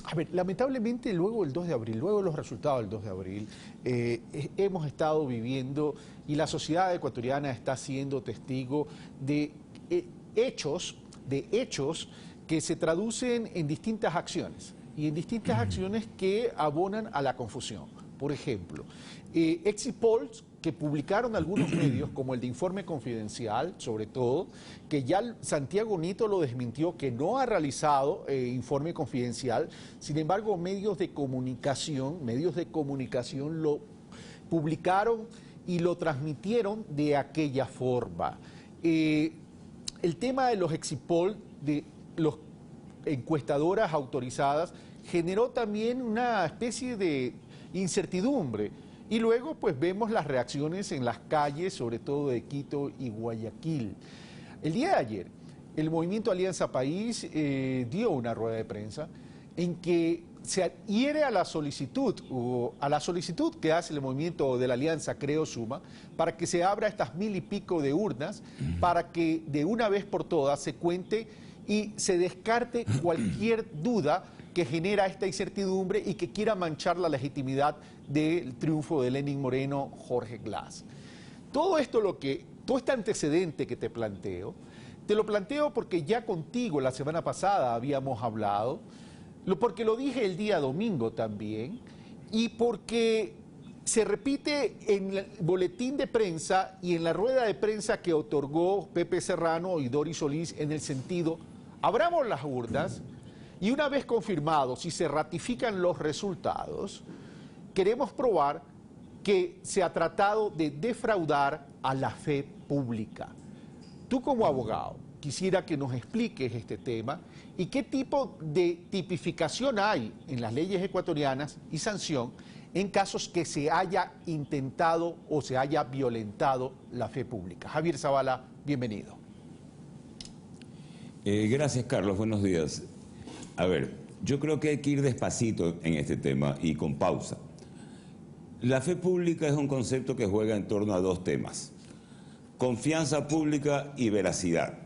S22: A ver, lamentablemente luego del 2 de abril, luego de los resultados del 2 de abril, hemos estado viviendo y la sociedad ecuatoriana está siendo testigo de hechos que se traducen en distintas acciones y en distintas acciones que abonan a la confusión. Por ejemplo, exit polls que publicaron algunos medios, como el de Informe Confidencial, sobre todo, que ya Santiago Nito lo desmintió, que no ha realizado Informe Confidencial. Sin embargo, medios de comunicación lo publicaron y lo transmitieron de aquella forma. El tema de los exit polls, de las encuestadoras autorizadas, generó también una especie de incertidumbre. Y luego pues vemos las reacciones en las calles, sobre todo de Quito y Guayaquil. El día de ayer, el movimiento Alianza País dio una rueda de prensa en que se adhiere a la solicitud que hace el movimiento de la Alianza Creo Suma para que se abra estas 1000 y pico de urnas para que de una vez por todas se cuente y se descarte cualquier duda que genera esta incertidumbre y que quiera manchar la legitimidad del triunfo de Lenín Moreno, Jorge Glass. Todo este antecedente que te lo planteo porque ya contigo la semana pasada habíamos hablado, porque lo dije el día domingo también, y porque se repite en el boletín de prensa y en la rueda de prensa que otorgó Pepe Serrano y Doris Solís en el sentido, abramos las urnas y una vez confirmados, si se ratifican los resultados, queremos probar que se ha tratado de defraudar a la fe pública. Tú como abogado, quisiera que nos expliques este tema y qué tipo de tipificación hay en las leyes ecuatorianas y sanción en casos que se haya intentado o se haya violentado la fe pública. Javier Zavala, bienvenido.
S2: Gracias, Carlos. Buenos días. A ver, yo creo que hay que ir despacito en este tema y con pausa. La fe pública es un concepto que juega en torno a dos temas: confianza pública y veracidad.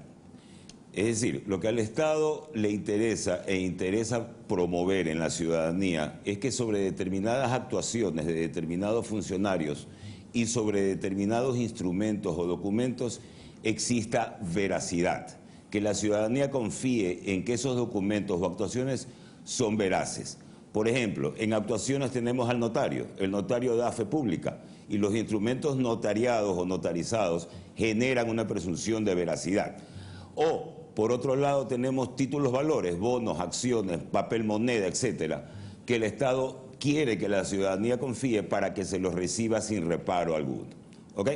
S2: Es decir, lo que al Estado le interesa promover en la ciudadanía es que sobre determinadas actuaciones de determinados funcionarios y sobre determinados instrumentos o documentos exista veracidad, que la ciudadanía confíe en que esos documentos o actuaciones son veraces. Por ejemplo, en actuaciones tenemos al notario, el notario da fe pública y los instrumentos notariados o notarizados generan una presunción de veracidad. O, por otro lado, tenemos títulos valores, bonos, acciones, papel moneda, etcétera, que el Estado quiere que la ciudadanía confíe para que se los reciba sin reparo alguno. ¿Ok?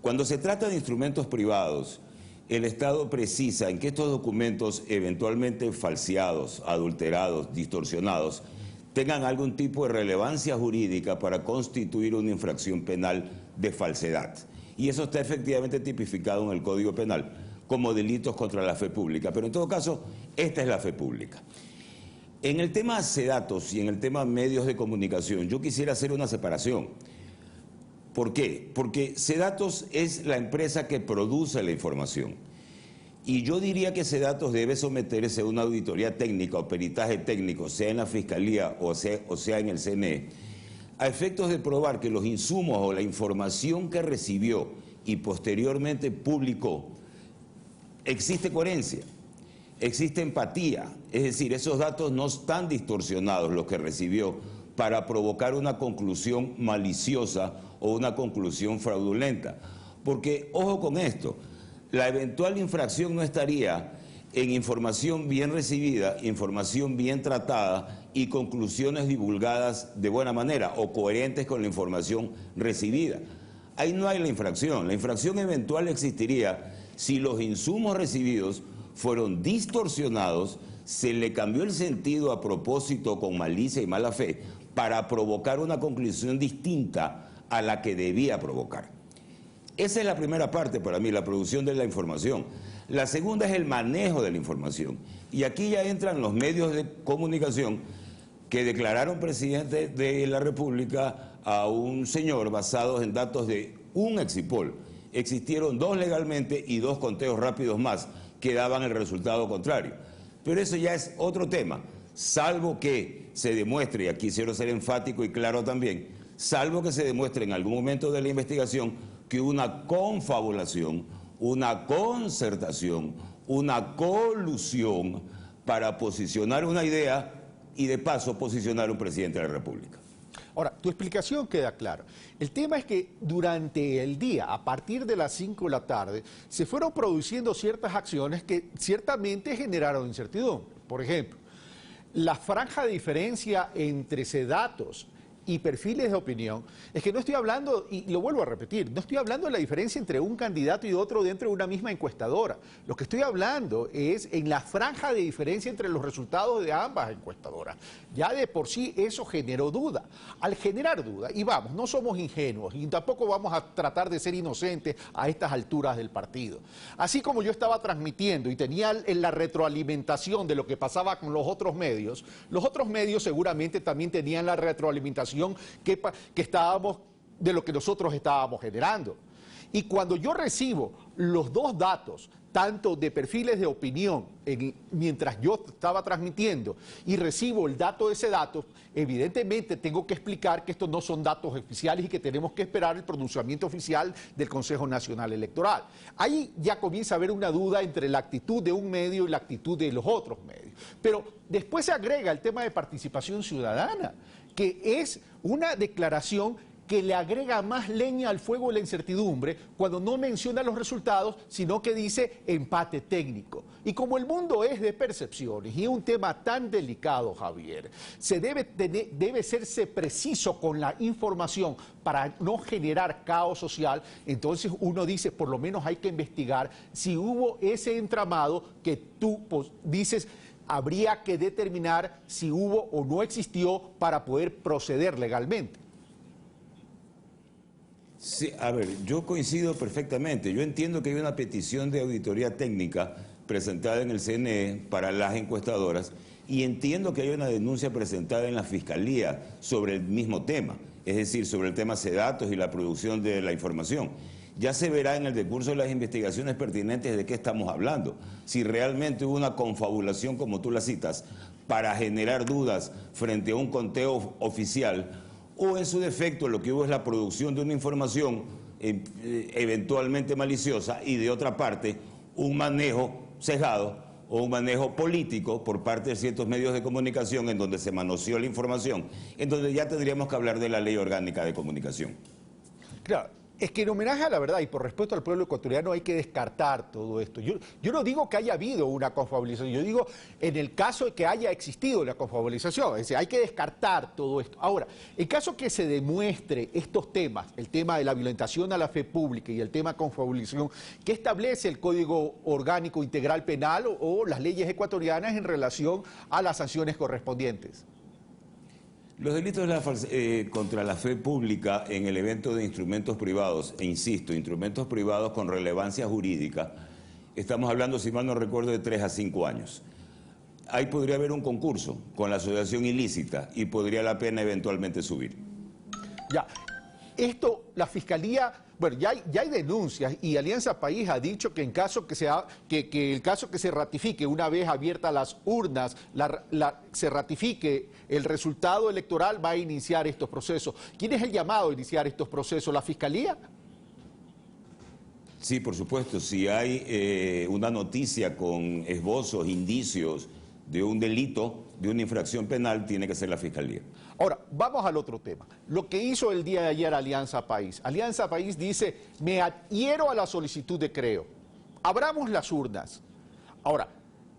S2: Cuando se trata de instrumentos privados, el Estado precisa en que estos documentos eventualmente falseados, adulterados, distorsionados, tengan algún tipo de relevancia jurídica para constituir una infracción penal de falsedad. Y eso está efectivamente tipificado en el Código Penal como delitos contra la fe pública. Pero en todo caso, esta es la fe pública. En el tema SEDATOS y en el tema medios de comunicación, yo quisiera hacer una separación. ¿Por qué? Porque SEDATOS es la empresa que produce la información. Y yo diría que SEDATOS debe someterse a una auditoría técnica o peritaje técnico, sea en la Fiscalía o sea en el CNE, a efectos de probar que los insumos o la información que recibió y posteriormente publicó, existe coherencia, existe empatía, es decir, esos datos no están distorsionados los que recibió para provocar una conclusión maliciosa o una conclusión fraudulenta. Porque, ojo con esto, la eventual infracción no estaría en información bien recibida, información bien tratada y conclusiones divulgadas de buena manera o coherentes con la información recibida. Ahí no hay la infracción eventual existiría si los insumos recibidos fueron distorsionados, se le cambió el sentido a propósito con malicia y mala fe para provocar una conclusión distinta a la que debía provocar. Esa es la primera parte para mí, la producción de la información. La segunda es el manejo de la información. Y aquí ya entran los medios de comunicación que declararon presidente de la República a un señor basados en datos de un Exipol. Existieron 2 legalmente y 2 conteos rápidos más que daban el resultado contrario. Pero eso ya es otro tema, salvo que se demuestre, y aquí quiero ser enfático y claro también, salvo que se demuestre en algún momento de la investigación que una confabulación, una concertación, una colusión para posicionar una idea y de paso posicionar un presidente de la República.
S22: Ahora, tu explicación queda clara. El tema es que durante el día, a partir de las 5 de la tarde, se fueron produciendo ciertas acciones que ciertamente generaron incertidumbre. Por ejemplo, la franja de diferencia entre SEDATOS y perfiles de opinión, es que no estoy hablando, y lo vuelvo a repetir, no estoy hablando de la diferencia entre un candidato y otro dentro de una misma encuestadora. Lo que estoy hablando es en la franja de diferencia entre los resultados de ambas encuestadoras. Ya de por sí eso generó duda. Al generar duda, y vamos, no somos ingenuos y tampoco vamos a tratar de ser inocentes a estas alturas del partido. Así como yo estaba transmitiendo y tenía la retroalimentación de lo que pasaba con los otros medios seguramente también tenían la retroalimentación que estábamos, de lo que nosotros estábamos generando. Y cuando yo recibo los dos datos, tanto de perfiles de opinión, mientras yo estaba transmitiendo, y recibo el dato de ese dato, evidentemente tengo que explicar que estos no son datos oficiales y que tenemos que esperar el pronunciamiento oficial del Consejo Nacional Electoral. Ahí ya comienza a haber una duda entre la actitud de un medio y la actitud de los otros medios. Pero después se agrega el tema de participación ciudadana, que es una declaración que le agrega más leña al fuego de la incertidumbre cuando no menciona los resultados, sino que dice empate técnico. Y como el mundo es de percepciones y es un tema tan delicado, Javier, debe serse preciso con la información para no generar caos social. Entonces uno dice, por lo menos hay que investigar si hubo ese entramado que tú dices, habría que determinar si hubo o no existió para poder proceder legalmente.
S2: Sí, a ver, yo coincido perfectamente. Yo entiendo que hay una petición de auditoría técnica presentada en el CNE para las encuestadoras y entiendo que hay una denuncia presentada en la Fiscalía sobre el mismo tema, es decir, sobre el tema SEDATOS y la producción de la información. Ya se verá en el decurso de las investigaciones pertinentes de qué estamos hablando. Si realmente hubo una confabulación, como tú la citas, para generar dudas frente a un conteo oficial, o en su defecto lo que hubo es la producción de una información eventualmente maliciosa y de otra parte un manejo sesgado o un manejo político por parte de ciertos medios de comunicación en donde se manoseó la información, en donde ya tendríamos que hablar de la Ley Orgánica de Comunicación.
S22: Claro. Es que en homenaje a la verdad y por respeto al pueblo ecuatoriano hay que descartar todo esto. Yo no digo que haya habido una confabulación, yo digo en el caso de que haya existido la confabulación, es decir, hay que descartar todo esto. Ahora, en caso que se demuestre estos temas, el tema de la violentación a la fe pública y el tema confabulación, ¿qué establece el Código Orgánico Integral Penal o las leyes ecuatorianas en relación a las sanciones correspondientes?
S2: Los delitos contra la fe pública en el evento de instrumentos privados, e insisto, instrumentos privados con relevancia jurídica, estamos hablando, si mal no recuerdo, de 3 a 5 años. Ahí podría haber un concurso con la asociación ilícita y podría la pena eventualmente subir.
S22: Ya, esto, la Fiscalía, bueno, ya hay denuncias y Alianza País ha dicho que en caso que el caso que se ratifique, una vez abiertas las urnas, se ratifique el resultado electoral, va a iniciar estos procesos. ¿Quién es el llamado a iniciar estos procesos? ¿La Fiscalía?
S2: Sí, por supuesto. Si hay una noticia con esbozos, indicios de un delito, de una infracción penal, tiene que ser la Fiscalía.
S22: Ahora, vamos al otro tema. Lo que hizo el día de ayer Alianza País. Alianza País dice, me adhiero a la solicitud de Creo. Abramos las urnas. Ahora,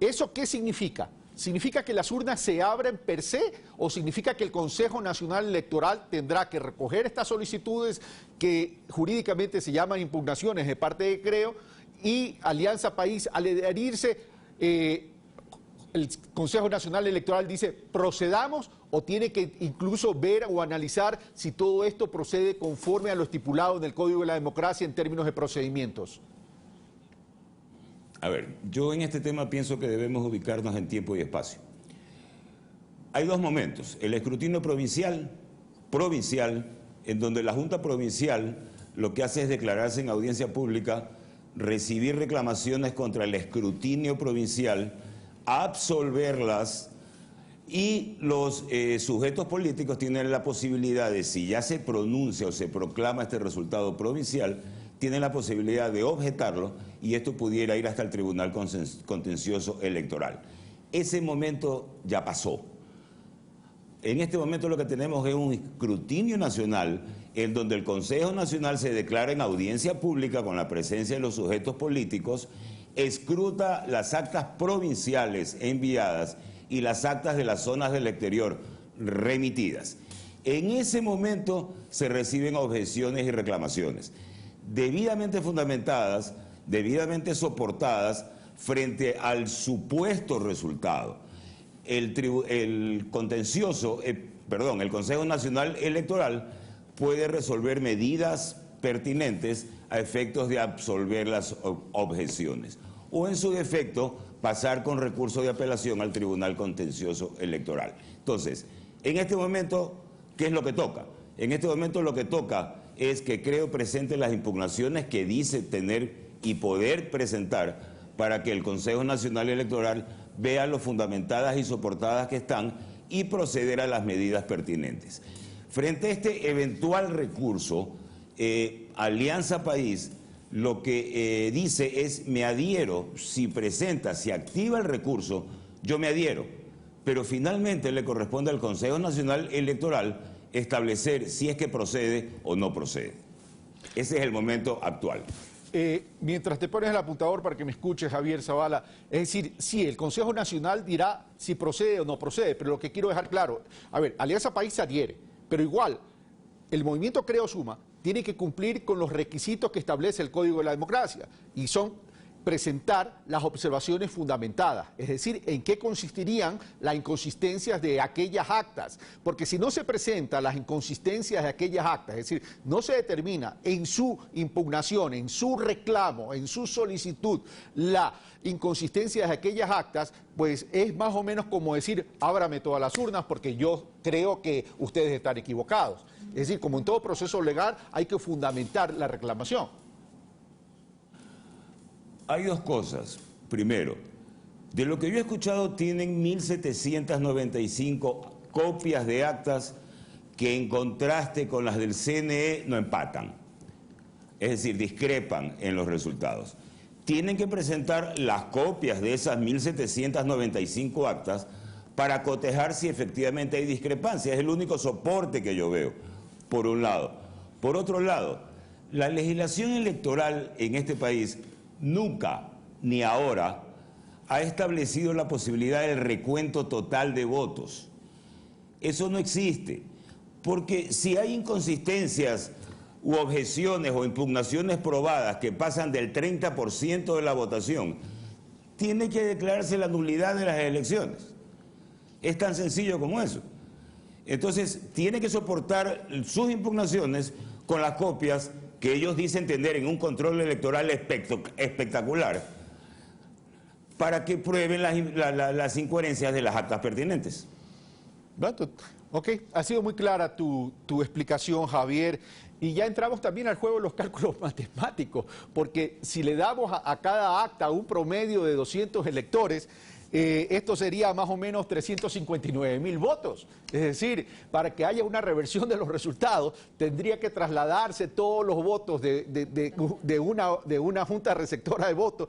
S22: ¿eso qué significa? ¿Significa que las urnas se abren per se o significa que el Consejo Nacional Electoral tendrá que recoger estas solicitudes que jurídicamente se llaman impugnaciones de parte de Creo y Alianza País al adherirse, el Consejo Nacional Electoral dice procedamos o tiene que incluso ver o analizar si todo esto procede conforme a lo estipulado en el Código de la Democracia en términos de procedimientos?
S2: A ver, yo en este tema pienso que debemos ubicarnos en tiempo y espacio. Hay dos momentos, el escrutinio provincial, en donde la Junta Provincial lo que hace es declararse en audiencia pública, recibir reclamaciones contra el escrutinio provincial, absolverlas y los sujetos políticos tienen la posibilidad de, si ya se pronuncia o se proclama este resultado provincial, tienen la posibilidad de objetarlo y esto pudiera ir hasta el Tribunal Contencioso Electoral. Ese momento ya pasó. En este momento lo que tenemos es un escrutinio nacional en donde el Consejo Nacional se declara en audiencia pública con la presencia de los sujetos políticos, escruta las actas provinciales enviadas y las actas de las zonas del exterior remitidas. En ese momento se reciben objeciones y reclamaciones debidamente fundamentadas, debidamente soportadas frente al supuesto resultado. El Consejo Nacional Electoral puede resolver medidas pertinentes a efectos de absolver las objeciones o en su defecto pasar con recurso de apelación al Tribunal Contencioso Electoral. Entonces, en este momento, ¿qué es lo que toca? En este momento lo que toca es que Creo presente las impugnaciones que dice tener y poder presentar para que el Consejo Nacional Electoral vea lo fundamentadas y soportadas que están y proceder a las medidas pertinentes. Frente a este eventual recurso, Alianza País lo que dice es: me adhiero, si presenta, si activa el recurso, yo me adhiero, pero finalmente le corresponde al Consejo Nacional Electoral establecer si es que procede o no procede. Ese es el momento actual.
S22: Mientras te pones el apuntador para que me escuches, Javier Zavala, es decir, sí, el Consejo Nacional dirá si procede o no procede, pero lo que quiero dejar claro, a ver, Alianza País se adhiere, pero igual, el movimiento Creo Suma tiene que cumplir con los requisitos que establece el Código de la Democracia, y son presentar las observaciones fundamentadas, es decir, en qué consistirían las inconsistencias de aquellas actas, porque si no se presentan las inconsistencias de aquellas actas, es decir, no se determina en su impugnación, en su reclamo, en su solicitud, la inconsistencia de aquellas actas, pues es más o menos como decir: ábrame todas las urnas porque yo creo que ustedes están equivocados. Es decir, como en todo proceso legal, hay que fundamentar la reclamación.
S2: Hay dos cosas. Primero, de lo que yo he escuchado, tienen 1.795 copias de actas que, en contraste con las del CNE, no empatan. Es decir, discrepan en los resultados. Tienen que presentar las copias de esas 1.795 actas para cotejar si efectivamente hay discrepancia. Es el único soporte que yo veo, por un lado. Por otro lado, la legislación electoral en este país nunca, ni ahora, ha establecido la posibilidad del recuento total de votos. Eso no existe, porque si hay inconsistencias u objeciones o impugnaciones probadas que pasan del 30% de la votación, tiene que declararse la nulidad de las elecciones. Es tan sencillo como eso. Entonces, tiene que soportar sus impugnaciones con las copias que ellos dicen tener en un control electoral espectacular, para que prueben las incoherencias de las actas pertinentes.
S22: Ok, ha sido muy clara tu explicación, Javier, y ya entramos también al juego de los cálculos matemáticos, porque si le damos a cada acta un promedio de 200 electores, esto sería más o menos 359.000 votos. Es decir, para que haya una reversión de los resultados, tendría que trasladarse todos los votos de una junta receptora de votos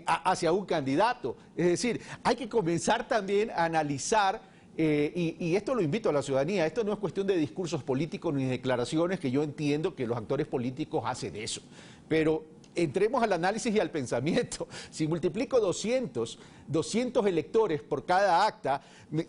S22: hacia un candidato. Es decir, hay que comenzar también a analizar, y esto lo invito a la ciudadanía, esto no es cuestión de discursos políticos ni declaraciones, que yo entiendo que los actores políticos hacen eso, pero entremos al análisis y al pensamiento. Si multiplico 200 electores por cada acta,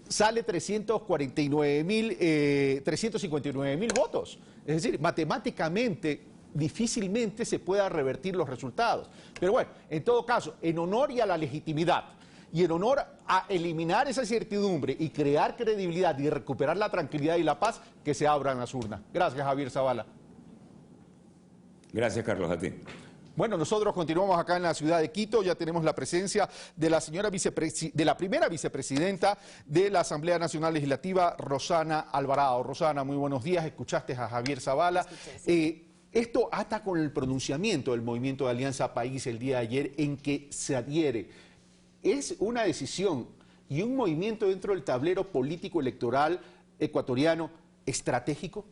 S22: sale 359.000 votos. Es decir, matemáticamente, difícilmente se pueda revertir los resultados. Pero bueno, en todo caso, en honor y a la legitimidad, y en honor a eliminar esa incertidumbre y crear credibilidad y recuperar la tranquilidad y la paz, que se abran las urnas. Gracias, Javier Zavala.
S2: Gracias, Carlos, a ti.
S22: Bueno, nosotros continuamos acá en la ciudad de Quito, ya tenemos la presencia de la primera vicepresidenta de la Asamblea Nacional Legislativa, Rosana Alvarado. Rosana, muy buenos días, escuchaste a Javier Zavala. Esto ata con el pronunciamiento del Movimiento de Alianza País el día de ayer, en que se adhiere. Es una decisión y un movimiento dentro del tablero político electoral ecuatoriano estratégico.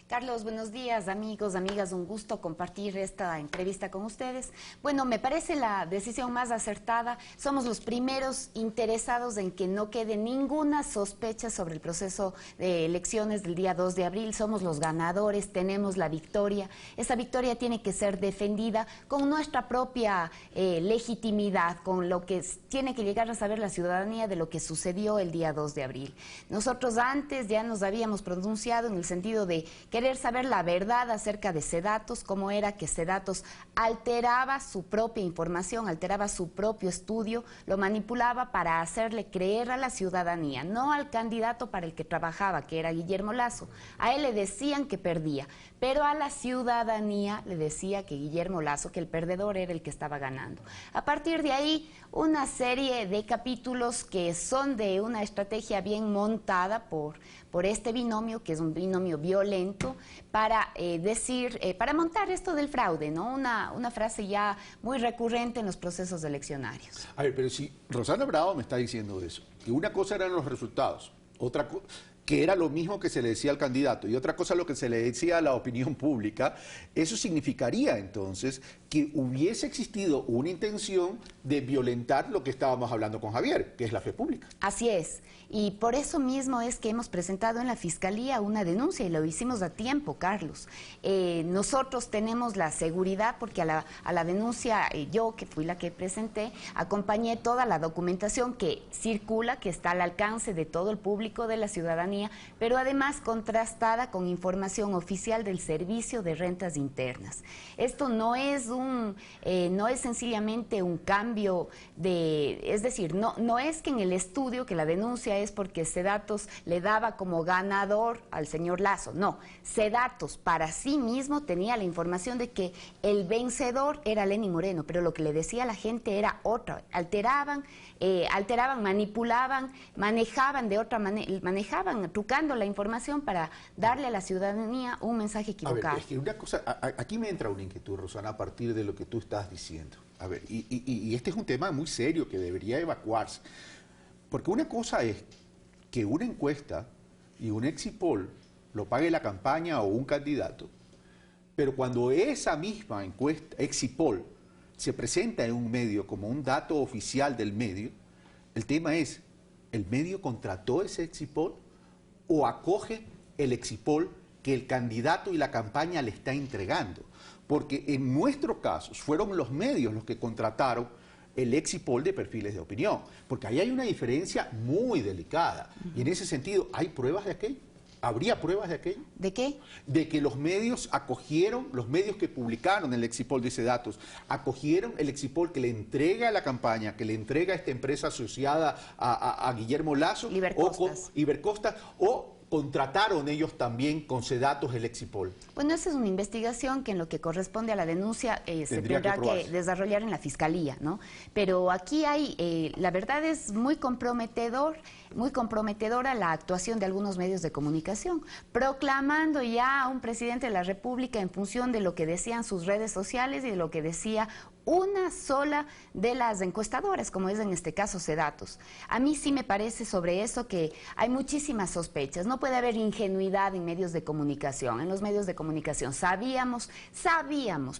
S4: Carlos, buenos días, amigos, amigas, un gusto compartir esta entrevista con ustedes. Bueno, me parece la decisión más acertada. Somos los primeros interesados en que no quede ninguna sospecha sobre el proceso de elecciones del día 2 de abril. Somos los ganadores, tenemos la victoria. Esa victoria tiene que ser defendida con nuestra propia legitimidad, con lo que tiene que llegar a saber la ciudadanía de lo que sucedió el día 2 de abril. Nosotros antes ya nos habíamos pronunciado en el sentido de querer saber la verdad acerca de Sedatos, cómo era que Sedatos alteraba su propia información, alteraba su propio estudio, lo manipulaba para hacerle creer a la ciudadanía, no al candidato para el que trabajaba, que era Guillermo Lasso. A él le decían que perdía, pero a la ciudadanía le decía que Guillermo Lasso, que el perdedor era el que estaba ganando. A partir de ahí, una serie de capítulos que son de una estrategia bien montada por este binomio, que es un binomio violento, político para para montar esto del fraude, ¿no? Una frase ya muy recurrente en los procesos eleccionarios.
S22: A ver, pero si Rosana Bravo me está diciendo eso, que una cosa eran los resultados, otra cosa que era lo mismo que se le decía al candidato, y otra cosa lo que se le decía a la opinión pública, eso significaría entonces que hubiese existido una intención de violentar lo que estábamos hablando con Javier, que es la fe pública.
S4: Así es, y por eso mismo es que hemos presentado en la Fiscalía una denuncia, y lo hicimos a tiempo, Carlos. Nosotros tenemos la seguridad, porque a la denuncia, yo, que fui la que presenté, acompañé toda la documentación que circula, que está al alcance de todo el público, de la ciudadanía, pero además contrastada con información oficial del Servicio de Rentas Internas. Esto no es sencillamente un cambio es decir, no es que en el estudio, que la denuncia es porque Sedatos le daba como ganador al señor Lasso, no, Sedatos para sí mismo tenía la información de que el vencedor era Lenín Moreno, pero lo que le decía a la gente era otra, alteraban, manipulaban, manejaban de otra manera, trucando la información para darle a la ciudadanía un mensaje equivocado.
S22: A ver, es que una cosa, aquí me entra una inquietud, Rosana, a partir de lo que tú estás diciendo. A ver, y este es un tema muy serio que debería evacuarse, porque una cosa es que una encuesta y un exit poll lo pague la campaña o un candidato, pero cuando esa misma encuesta, exit poll, se presenta en un medio como un dato oficial del medio, el tema es, ¿el medio contrató ese exit poll o acoge el exit poll que el candidato y la campaña le está entregando? Porque en nuestro caso fueron los medios los que contrataron el exit poll de perfiles de opinión, porque ahí hay una diferencia muy delicada. Y en ese sentido, ¿hay pruebas de aquello? ¿Habría pruebas de aquello?
S4: ¿De qué?
S22: De que los medios acogieron, los medios que publicaron el exit poll de Sedatos, acogieron el exit poll que le entrega a la campaña, que le entrega a esta empresa asociada a Guillermo Lasso, Ibercostas, o contrataron ellos también con Sedatos el exit poll.
S4: Bueno, esa es una investigación que en lo que corresponde a la denuncia se tendrá que desarrollar en la Fiscalía, ¿no? Pero aquí la verdad es muy comprometedora la actuación de algunos medios de comunicación, proclamando ya a un presidente de la República en función de lo que decían sus redes sociales y de lo que decía una sola de las encuestadoras, como es en este caso Sedatos. A mí sí me parece sobre eso que hay muchísimas sospechas. No puede haber ingenuidad en medios de comunicación. En los medios de comunicación sabíamos,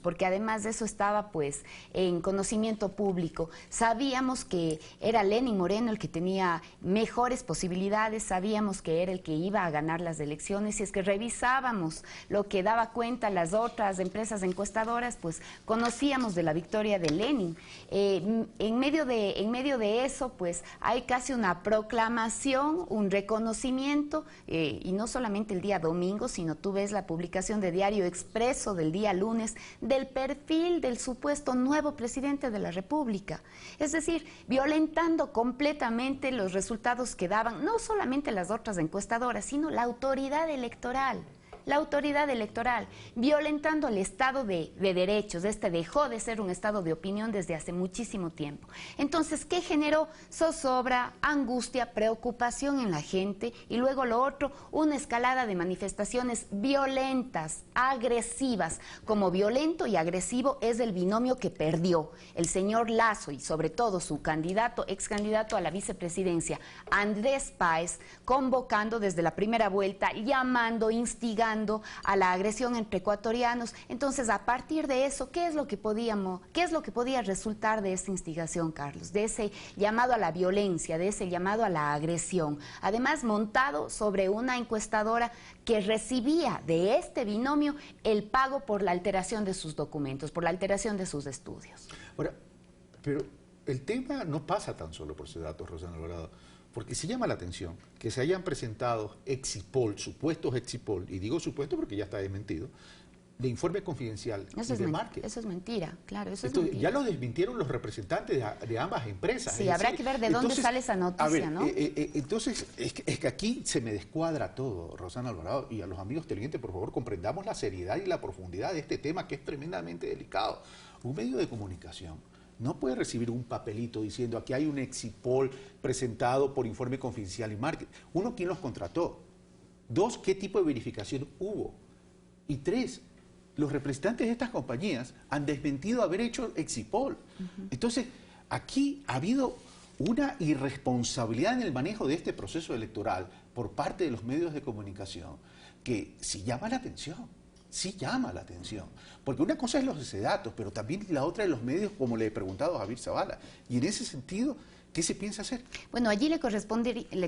S4: porque además de eso estaba pues en conocimiento público, sabíamos que era Lenín Moreno el que tenía mejores posibilidades, sabíamos que era el que iba a ganar las elecciones, y es que revisábamos lo que daba cuenta las otras empresas encuestadoras, pues conocíamos de la victoria de Lenin. En medio de eso, pues hay casi una proclamación, un reconocimiento, y no solamente el día domingo, sino tú ves la publicación de Diario Expreso del día lunes del perfil del supuesto nuevo presidente de la República. Es decir, violentando completamente los resultados que daban no solamente las otras encuestadoras, sino la autoridad electoral. La autoridad electoral, violentando el Estado de derechos. Este dejó de ser un Estado de opinión desde hace muchísimo tiempo. Entonces, ¿qué generó? Zozobra, angustia, preocupación en la gente, y luego lo otro, una escalada de manifestaciones violentas, agresivas. Como violento y agresivo es el binomio que perdió el señor Lasso y sobre todo su ex candidato a la vicepresidencia, Andrés Páez, convocando desde la primera vuelta, llamando, instigando a la agresión entre ecuatorianos. Entonces, a partir de eso, ¿qué es lo que podía resultar de esa instigación, Carlos? De ese llamado a la violencia, de ese llamado a la agresión, además montado sobre una encuestadora que recibía de este binomio el pago por la alteración de sus documentos, por la alteración de sus estudios.
S22: Ahora, pero el tema no pasa tan solo por Sedatos, Rosana Alvarado, porque se llama la atención que se hayan presentado exit poll, supuestos exit poll, y digo supuesto porque ya está desmentido, de informe confidencial y de market.
S4: Eso es mentira, claro, eso
S22: Entonces,
S4: es mentira.
S22: ya lo desmintieron los representantes de ambas empresas.
S4: Sí, habrá que ver de dónde sale esa noticia,
S22: a ver,
S4: ¿no?
S22: Entonces, es que aquí se me descuadra todo, Rosana Alvarado, y a los amigos televidentes, por favor, comprendamos la seriedad y la profundidad de este tema que es tremendamente delicado. Un medio de comunicación no puede recibir un papelito diciendo aquí hay un exit poll presentado por informe confidencial y market. Uno, ¿quién los contrató? Dos, ¿qué tipo de verificación hubo? Y 3, los representantes de estas compañías han desmentido haber hecho exit poll. Entonces, aquí ha habido una irresponsabilidad en el manejo de este proceso electoral por parte de los medios de comunicación que sí llama la atención. Sí llama la atención, porque una cosa es los datos, pero también la otra de los medios, como le he preguntado a Javier Zavala. Y en ese sentido, ¿qué se piensa hacer?
S4: Bueno, allí le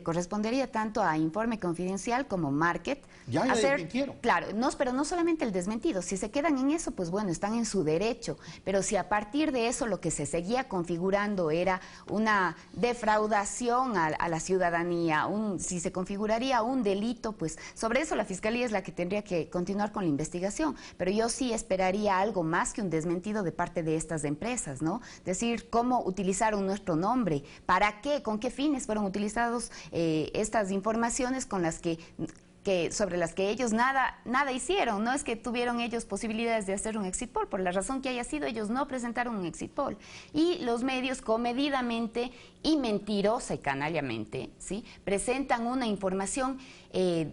S4: correspondería tanto a Informe Confidencial como Market.
S22: Ya desmintieron.
S4: Claro, pero no solamente el desmentido. Si se quedan en eso, pues bueno, están en su derecho. Pero si a partir de eso lo que se seguía configurando era una defraudación a la ciudadanía, si se configuraría un delito, pues sobre eso la Fiscalía es la que tendría que continuar con la investigación. Pero yo sí esperaría algo más que un desmentido de parte de estas empresas, ¿no? Decir, cómo utilizaron nuestro nombre, ¿para qué? ¿Con qué fines fueron utilizados estas informaciones sobre las que ellos nada hicieron? No es que tuvieron ellos posibilidades de hacer un exit poll, por la razón que haya sido, ellos no presentaron un exit poll. Y los medios comedidamente y mentirosa y canallamente, ¿sí?, presentan una información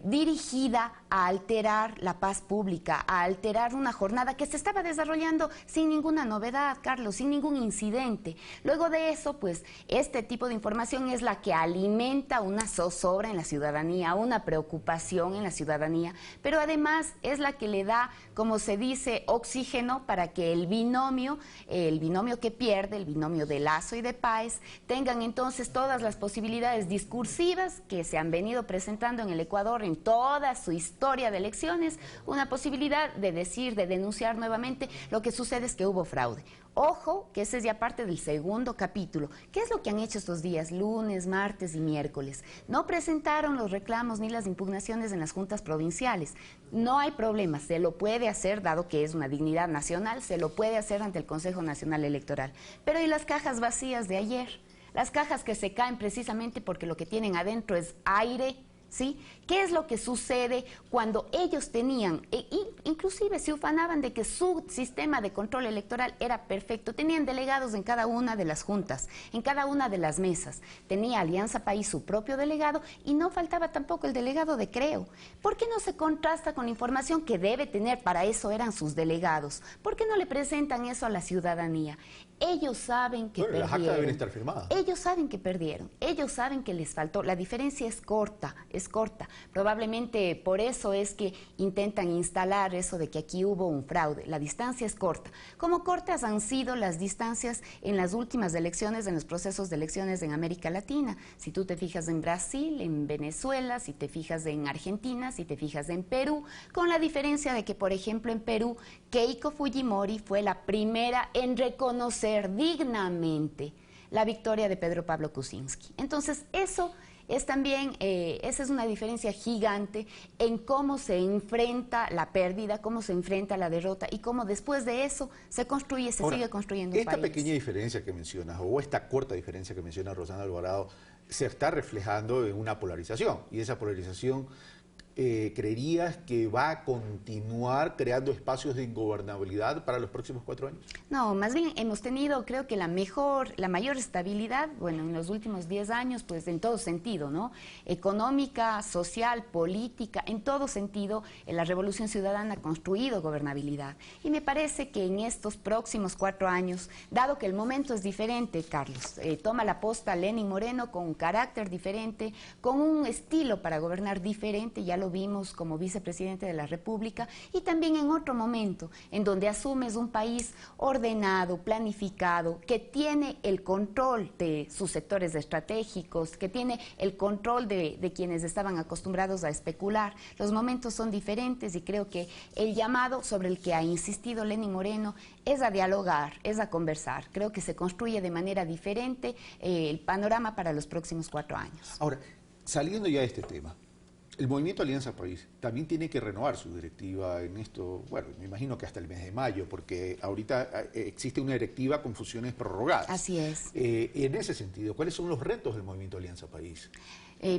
S4: dirigida a alterar la paz pública, a alterar una jornada que se estaba desarrollando sin ninguna novedad, Carlos, sin ningún incidente. Luego de eso, pues, este tipo de información es la que alimenta una zozobra en la ciudadanía, una preocupación en la ciudadanía, pero además es la que le da, como se dice, oxígeno para que el binomio que pierde, el binomio de Lasso y de Páez, tengan entonces todas las posibilidades discursivas que se han venido presentando en el Ecuador en toda su historia de elecciones, una posibilidad de decir, de denunciar nuevamente. Lo que sucede es que hubo fraude. Ojo, que ese es ya parte del segundo capítulo. ¿Qué es lo que han hecho estos días, lunes, martes y miércoles? No presentaron los reclamos ni las impugnaciones en las juntas provinciales. No hay problema, se lo puede hacer, dado que es una dignidad nacional, se lo puede hacer ante el Consejo Nacional Electoral. Pero ¿y las cajas vacías de ayer? Las cajas que se caen precisamente porque lo que tienen adentro es aire, ¿sí? ¿Qué es lo que sucede cuando ellos tenían, inclusive se ufanaban de que su sistema de control electoral era perfecto? Tenían delegados en cada una de las juntas, en cada una de las mesas. Tenía Alianza País su propio delegado y no faltaba tampoco el delegado de Creo. ¿Por qué no se contrasta con la información que debe tener? Para eso eran sus delegados. ¿Por qué no le presentan eso a la ciudadanía? Ellos saben que perdieron. Las actas deben estar firmadas. Ellos saben que perdieron, ellos saben que les faltó. La diferencia es corta, es corta. Probablemente por eso es que intentan instalar eso de que aquí hubo un fraude. La distancia es corta. Como cortas han sido las distancias en las últimas elecciones, en los procesos de elecciones en América Latina. Si tú te fijas en Brasil, en Venezuela, si te fijas en Argentina, si te fijas en Perú, con la diferencia de que, por ejemplo, en Perú, Keiko Fujimori fue la primera en reconocer dignamente la victoria de Pedro Pablo Kuczynski. Entonces, eso es también, esa es una diferencia gigante en cómo se enfrenta la pérdida, cómo se enfrenta la derrota y cómo después de eso se construye, sigue construyendo un país.
S22: Esta pequeña diferencia que mencionas, o esta corta diferencia que menciona Rosana Alvarado, se está reflejando en una polarización, y esa polarización ¿creerías que va a continuar creando espacios de ingobernabilidad para los próximos 4 años?
S4: No, más bien hemos tenido, creo que la mayor estabilidad, bueno, en los últimos 10 años, pues en todo sentido, ¿no? Económica, social, política, en todo sentido, la Revolución Ciudadana ha construido gobernabilidad. Y me parece que en estos próximos 4 años, dado que el momento es diferente, Carlos, toma la posta Lenín Moreno con un carácter diferente, con un estilo para gobernar diferente, ya lo vimos como vicepresidente de la República, y también en otro momento, en donde asumes un país ordenado, planificado, que tiene el control de sus sectores estratégicos, que tiene el control de quienes estaban acostumbrados a especular. Los momentos son diferentes y creo que el llamado sobre el que ha insistido Lenín Moreno es a dialogar, es a conversar. Creo que se construye de manera diferente el panorama para los próximos 4 años.
S22: Ahora, saliendo ya de este tema, el Movimiento Alianza País también tiene que renovar su directiva en esto, bueno, me imagino que hasta el mes de mayo, porque ahorita existe una directiva con funciones prorrogadas.
S4: Así es.
S22: En ese sentido, ¿cuáles son los retos del Movimiento Alianza País?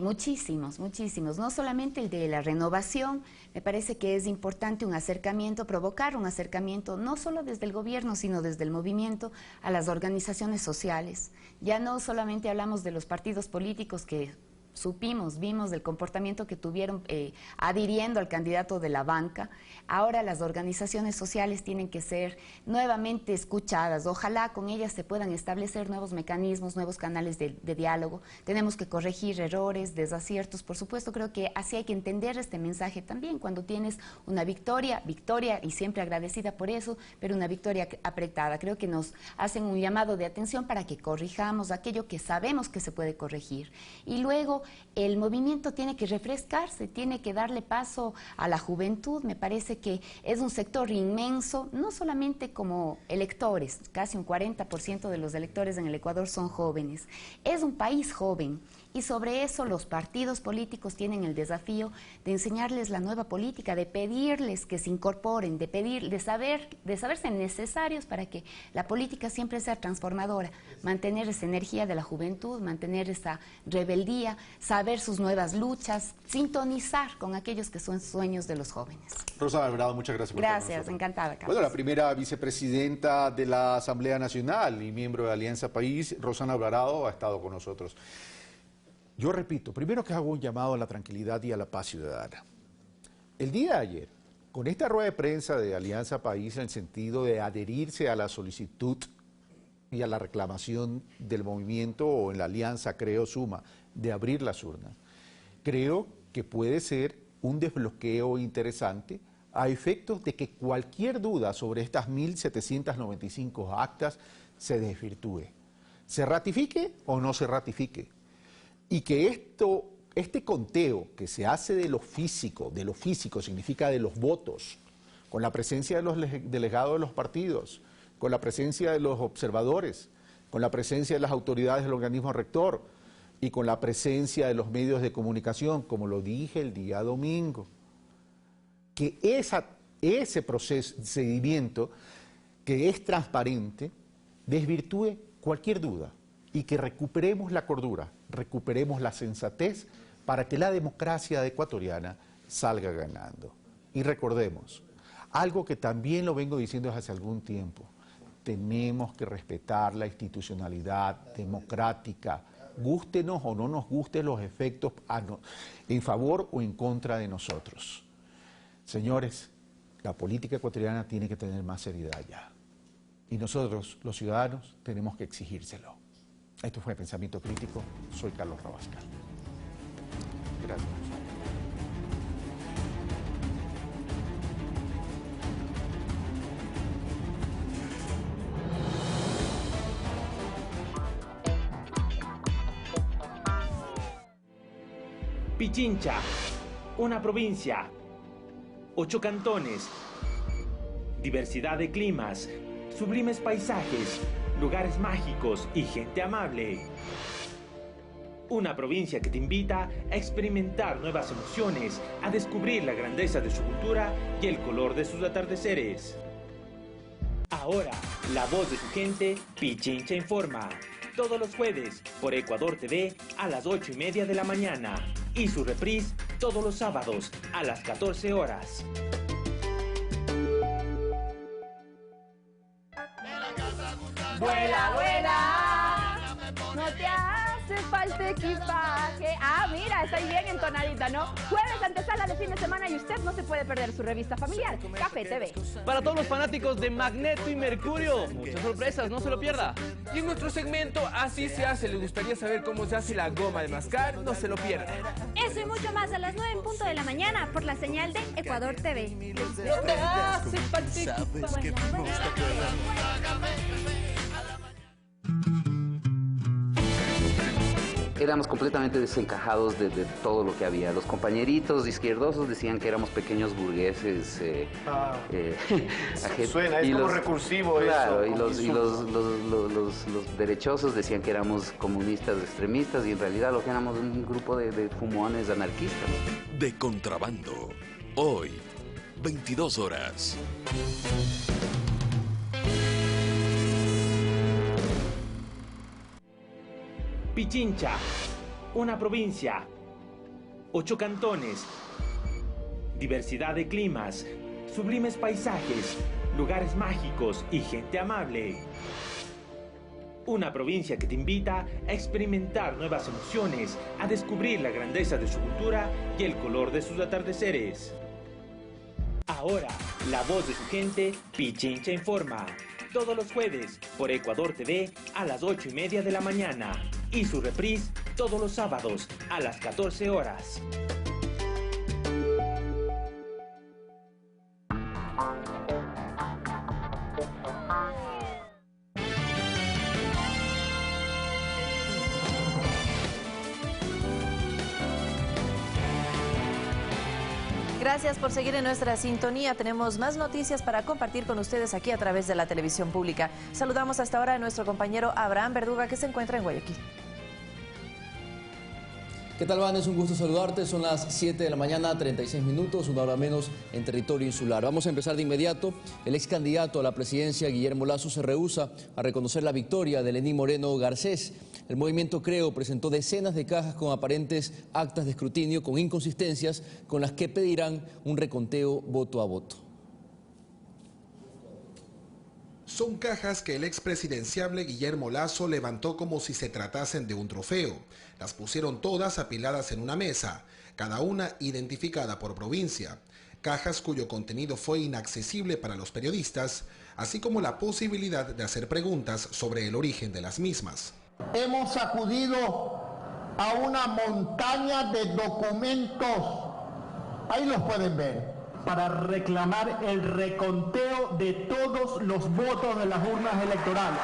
S4: Muchísimos, muchísimos. No solamente el de la renovación, me parece que es importante un acercamiento, provocar un acercamiento, no solo desde el gobierno, sino desde el movimiento a las organizaciones sociales. Ya no solamente hablamos de los partidos políticos que vimos del comportamiento que tuvieron adhiriendo al candidato de la banca. Ahora las organizaciones sociales tienen que ser nuevamente escuchadas. Ojalá con ellas se puedan establecer nuevos mecanismos, nuevos canales de diálogo. Tenemos que corregir errores, desaciertos. Por supuesto, creo que así hay que entender este mensaje también. Cuando tienes una victoria y siempre agradecida por eso, pero una victoria apretada. Creo que nos hacen un llamado de atención para que corrijamos aquello que sabemos que se puede corregir. Y luego el movimiento tiene que refrescarse, tiene que darle paso a la juventud. Me parece que es un sector inmenso, no solamente como electores, casi un 40% de los electores en el Ecuador son jóvenes. Es un país joven. Y sobre eso los partidos políticos tienen el desafío de enseñarles la nueva política, de pedirles que se incorporen, de saberse necesarios para que la política siempre sea transformadora, mantener esa energía de la juventud, mantener esa rebeldía, saber sus nuevas luchas, sintonizar con aquellos que son sueños de los jóvenes.
S22: Rosana Alvarado, muchas gracias por estar con
S4: Gracias,
S22: nosotros.
S4: encantada, Carlos.
S22: Bueno, la primera vicepresidenta de la Asamblea Nacional y miembro de Alianza País, Rosana Alvarado, ha estado con nosotros. Yo repito, primero que hago un llamado a la tranquilidad y a la paz ciudadana. El día de ayer, con esta rueda de prensa de Alianza País en el sentido de adherirse a la solicitud y a la reclamación del movimiento o en la alianza Creo Suma de abrir las urnas, creo que puede ser un desbloqueo interesante a efectos de que cualquier duda sobre estas 1.795 actas se desvirtúe, se ratifique o no se ratifique. Y que este conteo que se hace de lo físico significa de los votos, con la presencia de los delegados de los partidos, con la presencia de los observadores, con la presencia de las autoridades del organismo rector y con la presencia de los medios de comunicación, como lo dije el día domingo, que ese procedimiento que es transparente desvirtúe cualquier duda y que recuperemos la cordura, recuperemos la sensatez para que la democracia ecuatoriana salga ganando. Y recordemos, algo que también lo vengo diciendo desde hace algún tiempo, tenemos que respetar la institucionalidad democrática, gústenos o no nos gusten los efectos en favor o en contra de nosotros. Señores, la política ecuatoriana tiene que tener más seriedad ya. Y nosotros, los ciudadanos, tenemos que exigírselo. Esto fue Pensamiento Crítico. Soy Carlos Rabascal. Gracias.
S6: Pichincha, una provincia, 8 cantones, diversidad de climas, sublimes paisajes, lugares mágicos y gente amable. Una provincia que te invita a experimentar nuevas emociones, a descubrir la grandeza de su cultura y el color de sus atardeceres. Ahora, la voz de su gente, Pichincha Informa. Todos los jueves por Ecuador TV a las 8:30 de la mañana. Y su reprise todos los sábados a las 14 horas.
S8: Vuela, vuela, no te hace falta equipaje. Ah, mira, está bien entonadita, ¿no? Jueves, antesala de fin de semana y usted no se puede perder su revista familiar, Café TV.
S9: Para todos los fanáticos de Magneto y Mercurio, muchas sorpresas, no se lo pierda.
S11: Y en nuestro segmento Así se hace, ¿les gustaría saber cómo se hace la goma de mascar? No se lo pierda.
S24: Eso y mucho más a las 9:00 de la mañana por la señal de Ecuador TV.
S8: No te hace falta equipaje.
S25: Éramos completamente desencajados de todo lo que había. Los compañeritos izquierdosos decían que éramos pequeños burgueses.
S14: Suena, es como recursivo eso.
S25: Claro, y los derechosos decían que éramos comunistas extremistas y en realidad lo que éramos un grupo de fumones anarquistas.
S26: De Contrabando, hoy, 22 horas.
S6: Pichincha, una provincia, 8 cantones, diversidad de climas, sublimes paisajes, lugares mágicos y gente amable. Una provincia que te invita a experimentar nuevas emociones, a descubrir la grandeza de su cultura y el color de sus atardeceres. Ahora, la voz de su gente, Pichincha Informa. Todos los jueves por Ecuador TV a las 8:30 de la mañana. Y su reprise todos los sábados a las 14 horas.
S1: Gracias por seguir en nuestra sintonía. Tenemos más noticias para compartir con ustedes aquí a través de la televisión pública. Saludamos hasta ahora a nuestro compañero Abraham Verduga, que se encuentra en Guayaquil.
S5: ¿Qué tal, Van? Es un gusto saludarte. Son las 7 de la mañana, 36 minutos, una hora menos en territorio insular. Vamos a empezar de inmediato. El ex candidato a la presidencia, Guillermo Lasso, se rehúsa a reconocer la victoria de Lenín Moreno Garcés. El movimiento Creo presentó decenas de cajas con aparentes actas de escrutinio con inconsistencias con las que pedirán un reconteo voto a voto.
S10: Son cajas que el expresidenciable Guillermo Lasso levantó como si se tratasen de un trofeo. Las pusieron todas apiladas en una mesa, cada una identificada por provincia. Cajas cuyo contenido fue inaccesible para los periodistas, así como la posibilidad de hacer preguntas sobre el origen de las mismas.
S13: Hemos acudido a una montaña de documentos, ahí los pueden ver, para reclamar el reconteo de todos los votos de las urnas electorales.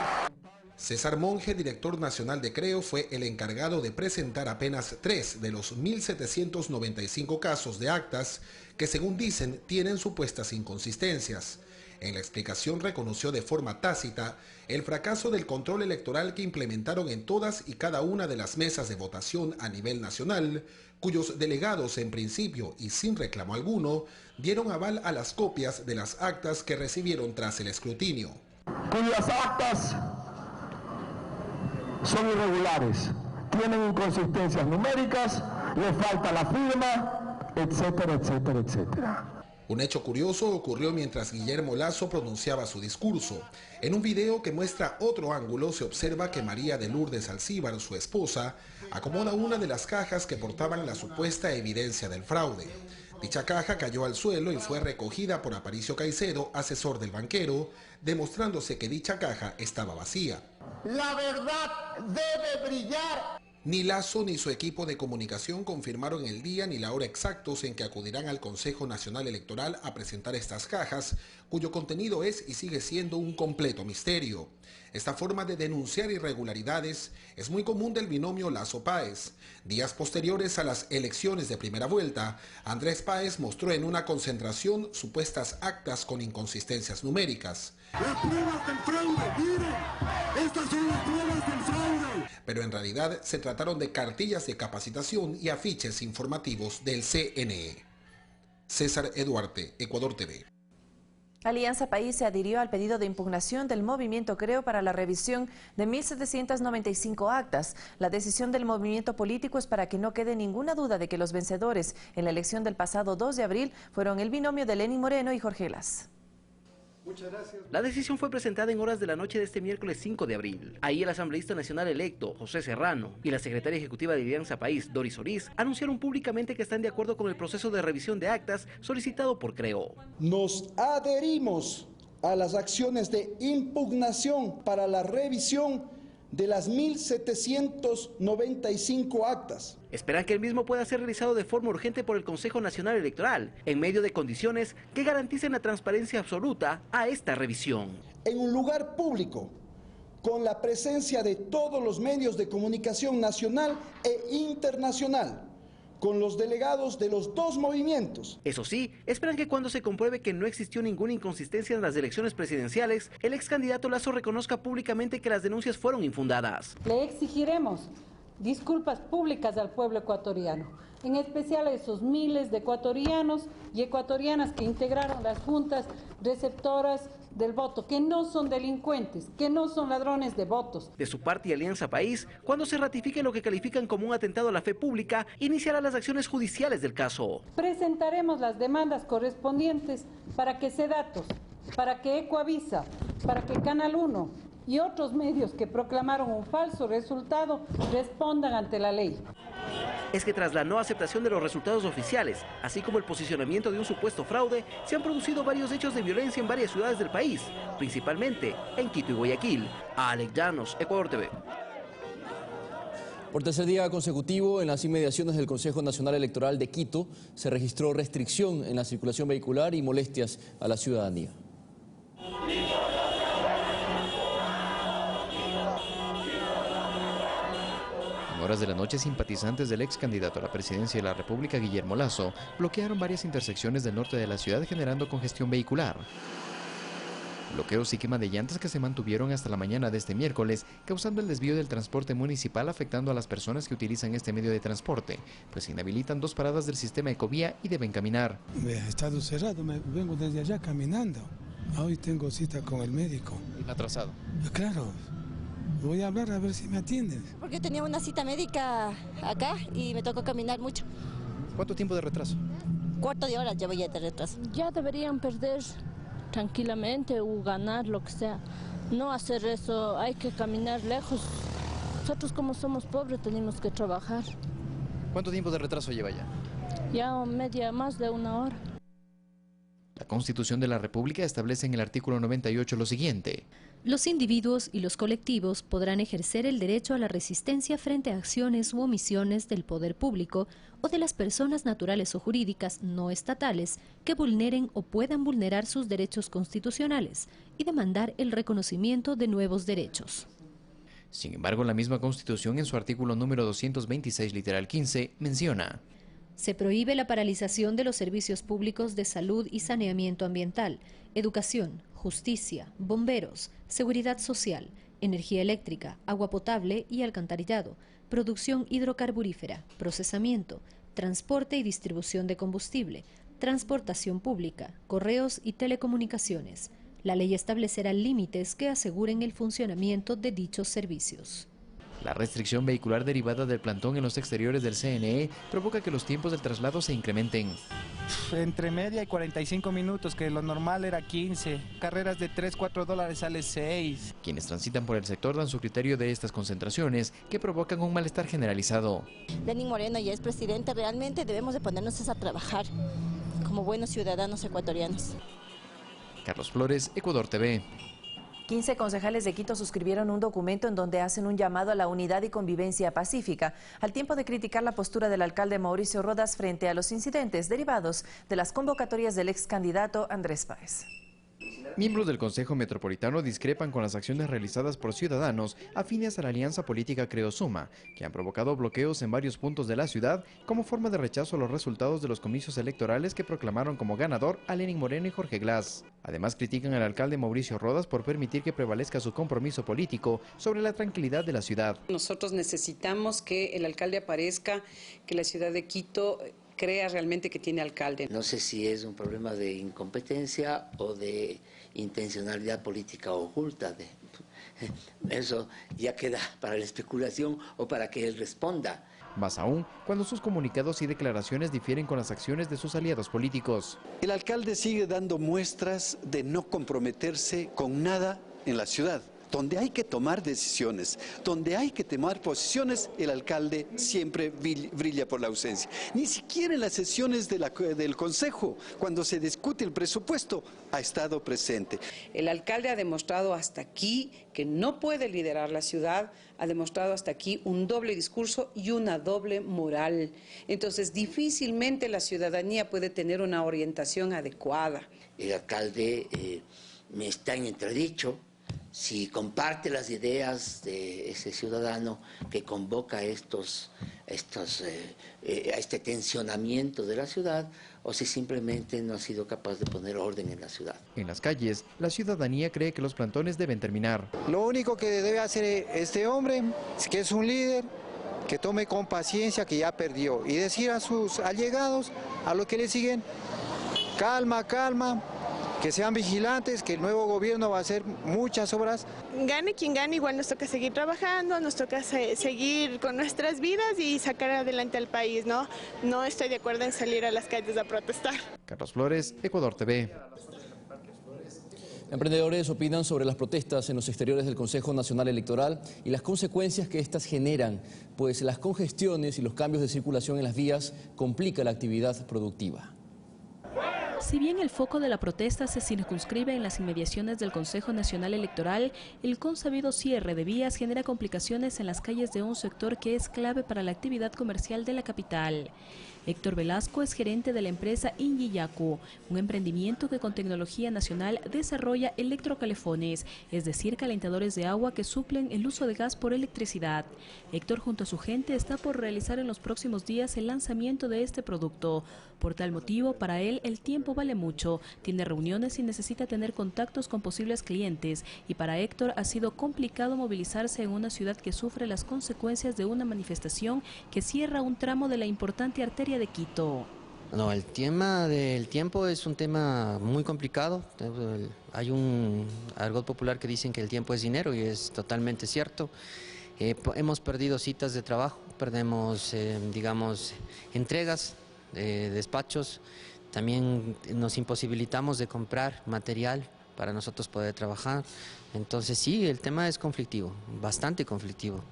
S10: César Monge, director nacional de Creo, fue el encargado de presentar apenas 3 de los 1.795 casos de actas que, según dicen, tienen supuestas inconsistencias. En la explicación reconoció de forma tácita el fracaso del control electoral que implementaron en todas y cada una de las mesas de votación a nivel nacional, cuyos delegados en principio y sin reclamo alguno dieron aval a las copias de las actas que recibieron tras el escrutinio.
S13: Cuyas actas son irregulares, tienen inconsistencias numéricas, le falta la firma, etcétera, etcétera, etcétera.
S10: Un hecho curioso ocurrió mientras Guillermo Lasso pronunciaba su discurso. En un video que muestra otro ángulo se observa que María de Lourdes Alcíbar, su esposa, acomoda una de las cajas que portaban la supuesta evidencia del fraude. Dicha caja cayó al suelo y fue recogida por Aparicio Caicedo, asesor del banquero, demostrándose que dicha caja estaba vacía.
S13: La verdad debe brillar.
S10: Ni Lasso ni su equipo de comunicación confirmaron el día ni la hora exactos en que acudirán al Consejo Nacional Electoral a presentar estas cajas, cuyo contenido es y sigue siendo un completo misterio. Esta forma de denunciar irregularidades es muy común del binomio Lasso-Páez. Días posteriores a las elecciones de primera vuelta, Andrés Páez mostró en una concentración supuestas actas con inconsistencias numéricas.
S19: ¡Las pruebas del fraude! ¡Miren! ¡Estas son las pruebas del fraude!
S10: Pero en realidad se trataron de cartillas de capacitación y afiches informativos del CNE. César Eduarte, Ecuador TV.
S1: Alianza País se adhirió al pedido de impugnación del movimiento Creo para la revisión de 1.795 actas. La decisión del movimiento político es para que no quede ninguna duda de que los vencedores en la elección del pasado 2 de abril fueron el binomio de Lenín Moreno y Jorge Lass.
S9: Muchas gracias. La decisión fue presentada en horas de la noche de este miércoles 5 de abril. Ahí el asambleísta nacional electo, José Serrano, y la secretaria ejecutiva de Alianza País, Doris Oriz, anunciaron públicamente que están de acuerdo con el proceso de revisión de actas solicitado por Creo.
S12: Nos adherimos a las acciones de impugnación para la revisión de las 1.795 actas.
S9: Esperan que el mismo pueda ser realizado de forma urgente por el Consejo Nacional Electoral, en medio de condiciones que garanticen la transparencia absoluta a esta revisión.
S12: En un lugar público, con la presencia de todos los medios de comunicación nacional e internacional, con los delegados de los dos movimientos.
S9: Eso sí, esperan que cuando se compruebe que no existió ninguna inconsistencia en las elecciones presidenciales, el ex candidato Lasso reconozca públicamente que las denuncias fueron infundadas.
S21: Le exigiremos disculpas públicas al pueblo ecuatoriano, en especial a esos miles de ecuatorianos y ecuatorianas que integraron las juntas receptoras del voto, que no son delincuentes, que no son ladrones de votos.
S9: De su parte, Alianza País, cuando se ratifique lo que califican como un atentado a la fe pública, iniciará las acciones judiciales del caso.
S21: Presentaremos las demandas correspondientes para que Sedatos, para que Ecoavisa, para que Canal 1, y otros medios que proclamaron un falso resultado respondan ante la ley.
S9: Es que tras la no aceptación de los resultados oficiales, así como el posicionamiento de un supuesto fraude, se han producido varios hechos de violencia en varias ciudades del país, principalmente en Quito y Guayaquil. Alex Llanos, Ecuador TV.
S5: Por tercer día consecutivo, en las inmediaciones del Consejo Nacional Electoral de Quito, se registró restricción en la circulación vehicular y molestias a la ciudadanía.
S3: En horas de la noche, simpatizantes del ex candidato a la presidencia de la República, Guillermo Lasso, bloquearon varias intersecciones del norte de la ciudad, generando congestión vehicular. Bloqueos y quema de llantas que se mantuvieron hasta la mañana de este miércoles, causando el desvío del transporte municipal, afectando a las personas que utilizan este medio de transporte, pues se inhabilitan 2 paradas del sistema Ecovía y deben caminar.
S15: Ha estado cerrado, me vengo desde allá caminando. Hoy tengo cita con el médico.
S3: ¿Atrasado?
S15: Claro. Voy a hablar a ver si me atienden.
S16: Porque tenía una cita médica acá y me tocó caminar mucho.
S3: ¿Cuánto tiempo de retraso?
S16: Cuarto de hora ya voy a de retraso.
S17: Ya deberían perder tranquilamente o ganar lo que sea. No hacer eso, hay que caminar lejos. Nosotros como somos pobres tenemos que trabajar.
S3: ¿Cuánto tiempo de retraso lleva ya?
S17: Ya más de 1 hora.
S3: La Constitución de la República establece en el artículo 98 lo siguiente.
S18: Los individuos y los colectivos podrán ejercer el derecho a la resistencia frente a acciones u omisiones del poder público o de las personas naturales o jurídicas no estatales que vulneren o puedan vulnerar sus derechos constitucionales y demandar el reconocimiento de nuevos derechos.
S3: Sin embargo, la misma Constitución en su artículo número 226, literal 15, menciona:
S18: se prohíbe la paralización de los servicios públicos de salud y saneamiento ambiental, educación, justicia, bomberos, seguridad social, energía eléctrica, agua potable y alcantarillado, producción hidrocarburífera, procesamiento, transporte y distribución de combustible, transportación pública, correos y telecomunicaciones. La ley establecerá límites que aseguren el funcionamiento de dichos servicios.
S3: La restricción vehicular derivada del plantón en los exteriores del CNE provoca que los tiempos del traslado se incrementen.
S23: Entre media y 45 minutos, que lo normal era 15. Carreras de 3, 4 dólares sale 6.
S3: Quienes transitan por el sector dan su criterio de estas concentraciones que provocan un malestar generalizado.
S16: Lenín Moreno ya es presidente, realmente debemos de ponernos a trabajar como buenos ciudadanos ecuatorianos.
S3: Carlos Flores, Ecuador TV.
S1: 15 concejales de Quito suscribieron un documento en donde hacen un llamado a la unidad y convivencia pacífica, al tiempo de criticar la postura del alcalde Mauricio Rodas frente a los incidentes derivados de las convocatorias del ex candidato Andrés Páez.
S3: Miembros del Consejo Metropolitano discrepan con las acciones realizadas por ciudadanos afines a la alianza política Creo Suma, que han provocado bloqueos en varios puntos de la ciudad como forma de rechazo a los resultados de los comicios electorales que proclamaron como ganador a Lenín Moreno y Jorge Glass. Además, critican al alcalde Mauricio Rodas por permitir que prevalezca su compromiso político sobre la tranquilidad de la ciudad.
S27: Nosotros necesitamos que el alcalde aparezca, que la ciudad de Quito crea realmente que tiene alcalde.
S28: No sé si es un problema de incompetencia o de intencionalidad política oculta. Eso ya queda para la especulación o para que él responda.
S3: Más aún, cuando sus comunicados y declaraciones difieren con las acciones de sus aliados políticos.
S29: El alcalde sigue dando muestras de no comprometerse con nada en la ciudad. Donde hay que tomar decisiones, donde hay que tomar posiciones, el alcalde siempre brilla por la ausencia. Ni siquiera en las sesiones del Consejo, cuando se discute el presupuesto, ha estado presente.
S27: El alcalde ha demostrado hasta aquí que no puede liderar la ciudad, ha demostrado hasta aquí un doble discurso y una doble moral. Entonces, difícilmente la ciudadanía puede tener una orientación adecuada.
S28: El alcalde me está en entredicho. Si comparte las ideas de ese ciudadano que convoca a este tensionamiento de la ciudad, o si simplemente no ha sido capaz de poner orden en la ciudad.
S3: En las calles, la ciudadanía cree que los plantones deben terminar.
S30: Lo único que debe hacer este hombre, que es un líder, que tome con paciencia que ya perdió, y decir a sus allegados, a los que le siguen, calma, calma, que sean vigilantes, que el nuevo gobierno va a hacer muchas obras.
S31: Gane quien gane, igual nos toca seguir trabajando, nos toca seguir con nuestras vidas y sacar adelante al país, ¿no? No estoy de acuerdo en salir a las calles a protestar.
S3: Carlos Flores, Ecuador TV.
S5: Emprendedores opinan sobre las protestas en los exteriores del Consejo Nacional Electoral y las consecuencias que estas generan, pues las congestiones y los cambios de circulación en las vías complican la actividad productiva.
S2: Si bien el foco de la protesta se circunscribe en las inmediaciones del Consejo Nacional Electoral, el consabido cierre de vías genera complicaciones en las calles de un sector que es clave para la actividad comercial de la capital. Héctor Velasco es gerente de la empresa Inyiyaku, un emprendimiento que con tecnología nacional desarrolla electrocalefones, es decir, calentadores de agua que suplen el uso de gas por electricidad. Héctor junto a su gente está por realizar en los próximos días el lanzamiento de este producto. Por tal motivo, para él el tiempo vale mucho, tiene reuniones y necesita tener contactos con posibles clientes, y para Héctor ha sido complicado movilizarse en una ciudad que sufre las consecuencias de una manifestación que cierra un tramo de la importante arteria de Quito.
S4: No, el tema del tiempo es un tema muy complicado. Hay un argot popular que dicen que el tiempo es dinero y es totalmente cierto. Hemos perdido citas de trabajo, perdemos, digamos, entregas, despachos. También nos imposibilitamos de comprar material para nosotros poder trabajar. Entonces sí, el tema es conflictivo, bastante conflictivo.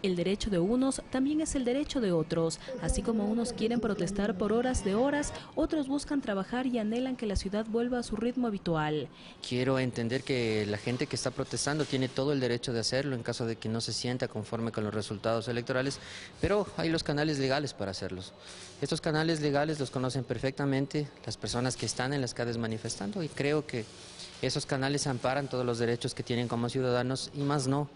S2: El derecho de unos también es el derecho de otros. Así como unos quieren protestar por horas de horas, otros buscan trabajar y anhelan que la ciudad vuelva a su ritmo habitual.
S4: Quiero entender que la gente que está protestando tiene todo el derecho de hacerlo en caso de que no se sienta conforme con los resultados electorales, pero hay los canales legales para hacerlos. Estos canales legales los conocen perfectamente las personas que están en las calles manifestando y creo que esos canales amparan todos los derechos que tienen como ciudadanos y más no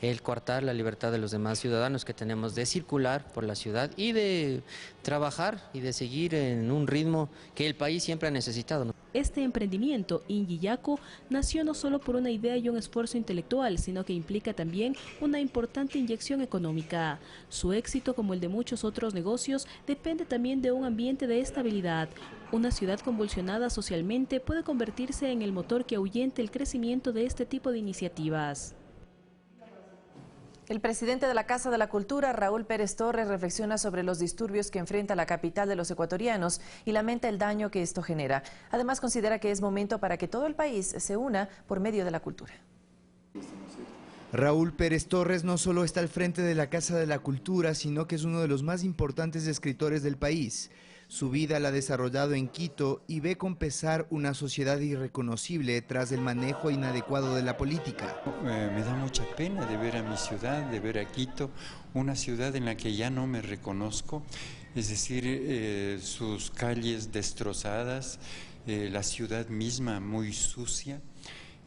S4: el coartar la libertad de los demás ciudadanos que tenemos de circular por la ciudad y de trabajar y de seguir en un ritmo que el país siempre ha necesitado, ¿no?
S2: Este emprendimiento, Inyiyaku, nació no solo por una idea y un esfuerzo intelectual, sino que implica también una importante inyección económica. Su éxito, como el de muchos otros negocios, depende también de un ambiente de estabilidad. Una ciudad convulsionada socialmente puede convertirse en el motor que ahuyente el crecimiento de este tipo de iniciativas.
S1: El presidente de la Casa de la Cultura, Raúl Pérez Torres, reflexiona sobre los disturbios que enfrenta la capital de los ecuatorianos y lamenta el daño que esto genera. Además, considera que es momento para que todo el país se una por medio de la cultura.
S7: Raúl Pérez Torres no solo está al frente de la Casa de la Cultura, sino que es uno de los más importantes escritores del país. Su vida la ha desarrollado en Quito y ve con pesar una sociedad irreconocible tras el manejo inadecuado de la política.
S8: Me da mucha pena de ver a mi ciudad, de ver a Quito, una ciudad en la que ya no me reconozco, es decir, sus calles destrozadas, la ciudad misma muy sucia.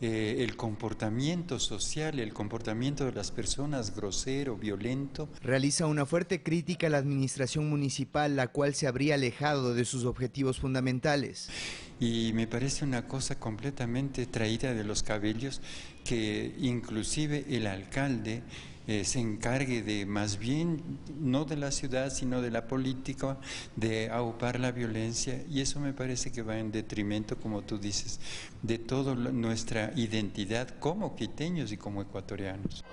S8: El comportamiento social, el comportamiento de las personas grosero, violento.
S7: Realiza una fuerte crítica a la administración municipal, la cual se habría alejado de sus objetivos fundamentales.
S8: Y me parece una cosa completamente traída de los cabellos que inclusive el alcalde se encargue de, más bien, no de la ciudad, sino de la política, de aupar la violencia, y eso me parece que va en detrimento, como tú dices, de toda nuestra identidad como quiteños y como ecuatorianos.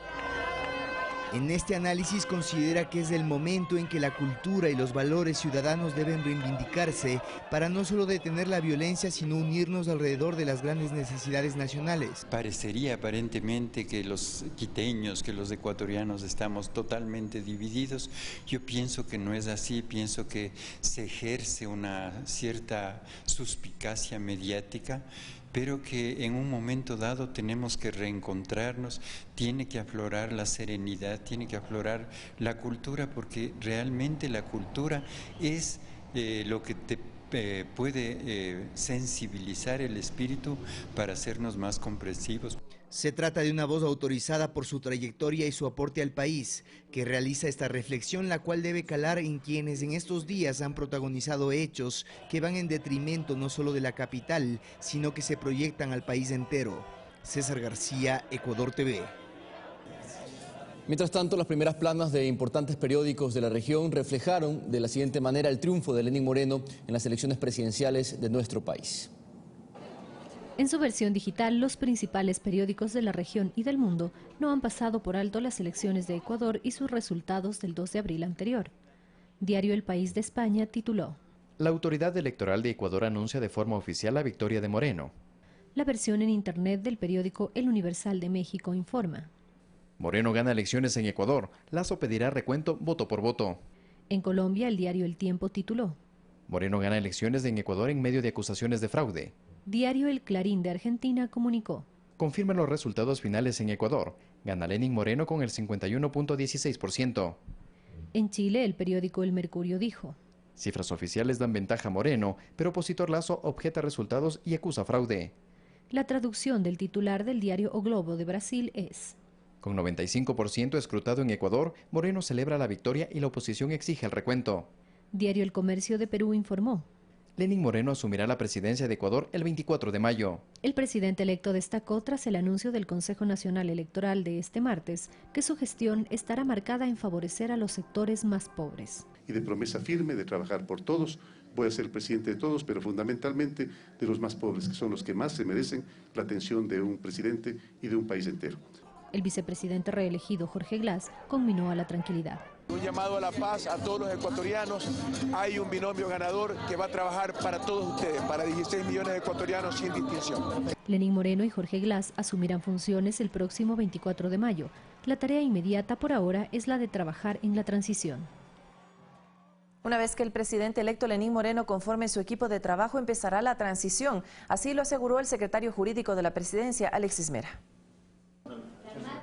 S7: En este análisis considera que es el momento en que la cultura y los valores ciudadanos deben reivindicarse para no solo detener la violencia, sino unirnos alrededor de las grandes necesidades nacionales.
S8: Parecería aparentemente que los quiteños, que los ecuatorianos estamos totalmente divididos. Yo pienso que no es así, pienso que se ejerce una cierta suspicacia mediática, pero que en un momento dado tenemos que reencontrarnos, tiene que aflorar la serenidad, tiene que aflorar la cultura, porque realmente la cultura es lo que te puede sensibilizar el espíritu para hacernos más comprensivos.
S7: Se trata de una voz autorizada por su trayectoria y su aporte al país, que realiza esta reflexión, la cual debe calar en quienes en estos días han protagonizado hechos que van en detrimento no solo de la capital, sino que se proyectan al país entero. César García, Ecuador TV.
S5: Mientras tanto, las primeras planas de importantes periódicos de la región reflejaron de la siguiente manera el triunfo de Lenín Moreno en las elecciones presidenciales de nuestro país.
S18: En su versión digital, los principales periódicos de la región y del mundo no han pasado por alto las elecciones de Ecuador y sus resultados del 2 de abril anterior. Diario El País de España tituló:
S3: La autoridad electoral de Ecuador anuncia de forma oficial la victoria de Moreno.
S18: La versión en internet del periódico El Universal de México informa.
S3: Moreno gana elecciones en Ecuador. Lasso pedirá recuento voto por voto.
S18: En Colombia, el diario El Tiempo tituló.
S3: Moreno gana elecciones en Ecuador en medio de acusaciones de fraude.
S18: Diario El Clarín de Argentina comunicó.
S3: Confirman los resultados finales en Ecuador. Gana Lenín Moreno con el 51.16%.
S18: En Chile, el periódico El Mercurio dijo.
S3: Cifras oficiales dan ventaja a Moreno, pero opositor Lasso objeta resultados y acusa fraude.
S18: La traducción del titular del diario O Globo de Brasil es.
S3: Con 95% escrutado en Ecuador, Moreno celebra la victoria y la oposición exige el recuento.
S18: Diario El Comercio de Perú informó.
S3: Lenín Moreno asumirá la presidencia de Ecuador el 24 de mayo.
S18: El presidente electo destacó tras el anuncio del Consejo Nacional Electoral de este martes que su gestión estará marcada en favorecer a los sectores más pobres.
S6: Y de promesa firme de trabajar por todos. Voy a ser el presidente de todos, pero fundamentalmente de los más pobres, que son los que más se merecen la atención de un presidente y de un país entero.
S18: El vicepresidente reelegido Jorge Glass conminó a la tranquilidad.
S10: Un llamado a la paz a todos los ecuatorianos. Hay un binomio ganador que va a trabajar para todos ustedes, para 16 millones de ecuatorianos sin distinción.
S18: Lenín Moreno y Jorge Glass asumirán funciones el próximo 24 de mayo. La tarea inmediata por ahora es la de trabajar en la transición.
S1: Una vez que el presidente electo Lenín Moreno conforme su equipo de trabajo, empezará la transición. Así lo aseguró el secretario jurídico de la presidencia, Alexis Mera.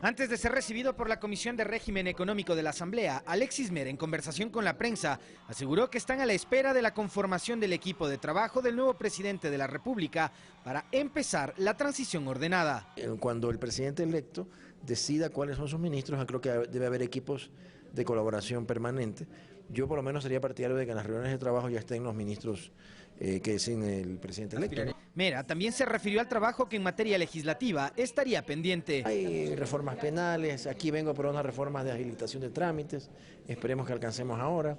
S11: Antes de ser recibido por la Comisión de Régimen Económico de la Asamblea, Alexis Mera, en conversación con la prensa, aseguró que están a la espera de la conformación del equipo de trabajo del nuevo presidente de la República para empezar la transición ordenada.
S13: Cuando el presidente electo decida cuáles son sus ministros, creo que debe haber equipos de colaboración permanente. Yo por lo menos sería partidario de que en las reuniones de trabajo ya estén los ministros que designe el presidente electo, ¿no?
S11: Mera también se refirió al trabajo que en materia legislativa estaría pendiente.
S13: Hay reformas penales, aquí vengo por unas reformas de agilización de trámites, esperemos que alcancemos ahora.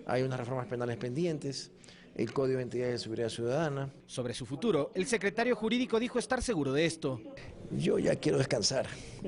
S13: Hay unas reformas penales pendientes, el Código de Identidad y Seguridad Ciudadana.
S11: Sobre su futuro, el secretario jurídico dijo estar seguro de esto.
S13: Yo ya quiero descansar.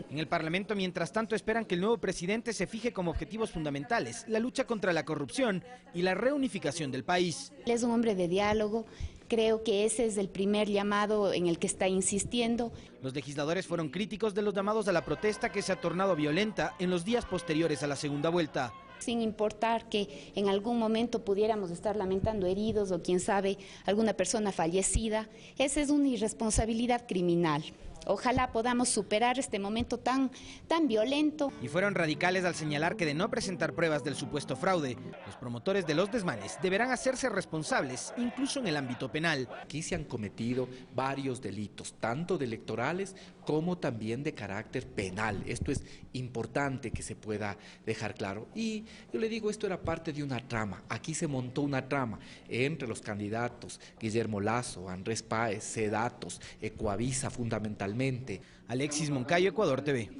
S11: En el Parlamento, mientras tanto, esperan que el nuevo presidente se fije como objetivos fundamentales la lucha contra la corrupción y la reunificación del país.
S14: Él es un hombre de diálogo, creo que ese es el primer llamado en el que está insistiendo.
S11: Los legisladores fueron críticos de los llamados a la protesta que se ha tornado violenta en los días posteriores a la segunda vuelta.
S14: Sin importar que en algún momento pudiéramos estar lamentando heridos o quién sabe, alguna persona fallecida, esa es una irresponsabilidad criminal. Ojalá podamos superar este momento tan violento.
S11: Y fueron radicales al señalar que de no presentar pruebas del supuesto fraude, los promotores de los desmanes deberán hacerse responsables, incluso en el ámbito penal.
S19: Aquí se han cometido varios delitos, tanto de electorales como también de carácter penal. Esto es importante que se pueda dejar claro. Y yo le digo, esto era parte de una trama. Aquí se montó una trama entre los candidatos Guillermo Lasso, Andrés Páez, Sedatos, Ecoavisa fundamentalmente.
S11: Alexis Moncayo, Ecuador TV.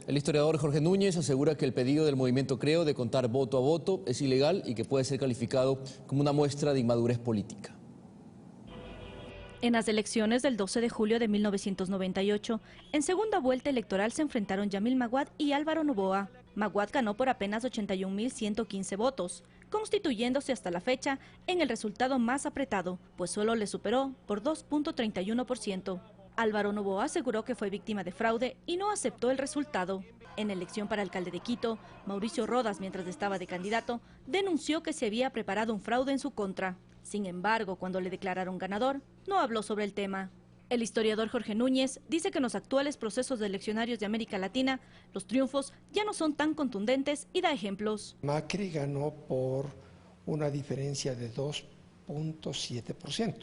S5: El historiador Jorge Núñez asegura que el pedido del movimiento Creo de contar voto a voto es ilegal y que puede ser calificado como una muestra de inmadurez política.
S2: En las elecciones del 12 de julio de 1998, en segunda vuelta electoral se enfrentaron Yamil Maguad y Álvaro Noboa. Maguad ganó por apenas 81.115 votos, constituyéndose hasta la fecha en el resultado más apretado, pues solo le superó por 2.31%. Álvaro Noboa aseguró que fue víctima de fraude y no aceptó el resultado. En elección para alcalde de Quito, Mauricio Rodas, mientras estaba de candidato, denunció que se había preparado un fraude en su contra. Sin embargo, cuando le declararon ganador, no habló sobre el tema. El historiador Jorge Núñez dice que en los actuales procesos eleccionarios de América Latina, los triunfos ya no son tan contundentes y da ejemplos.
S20: Macri ganó por una diferencia de 2.7%.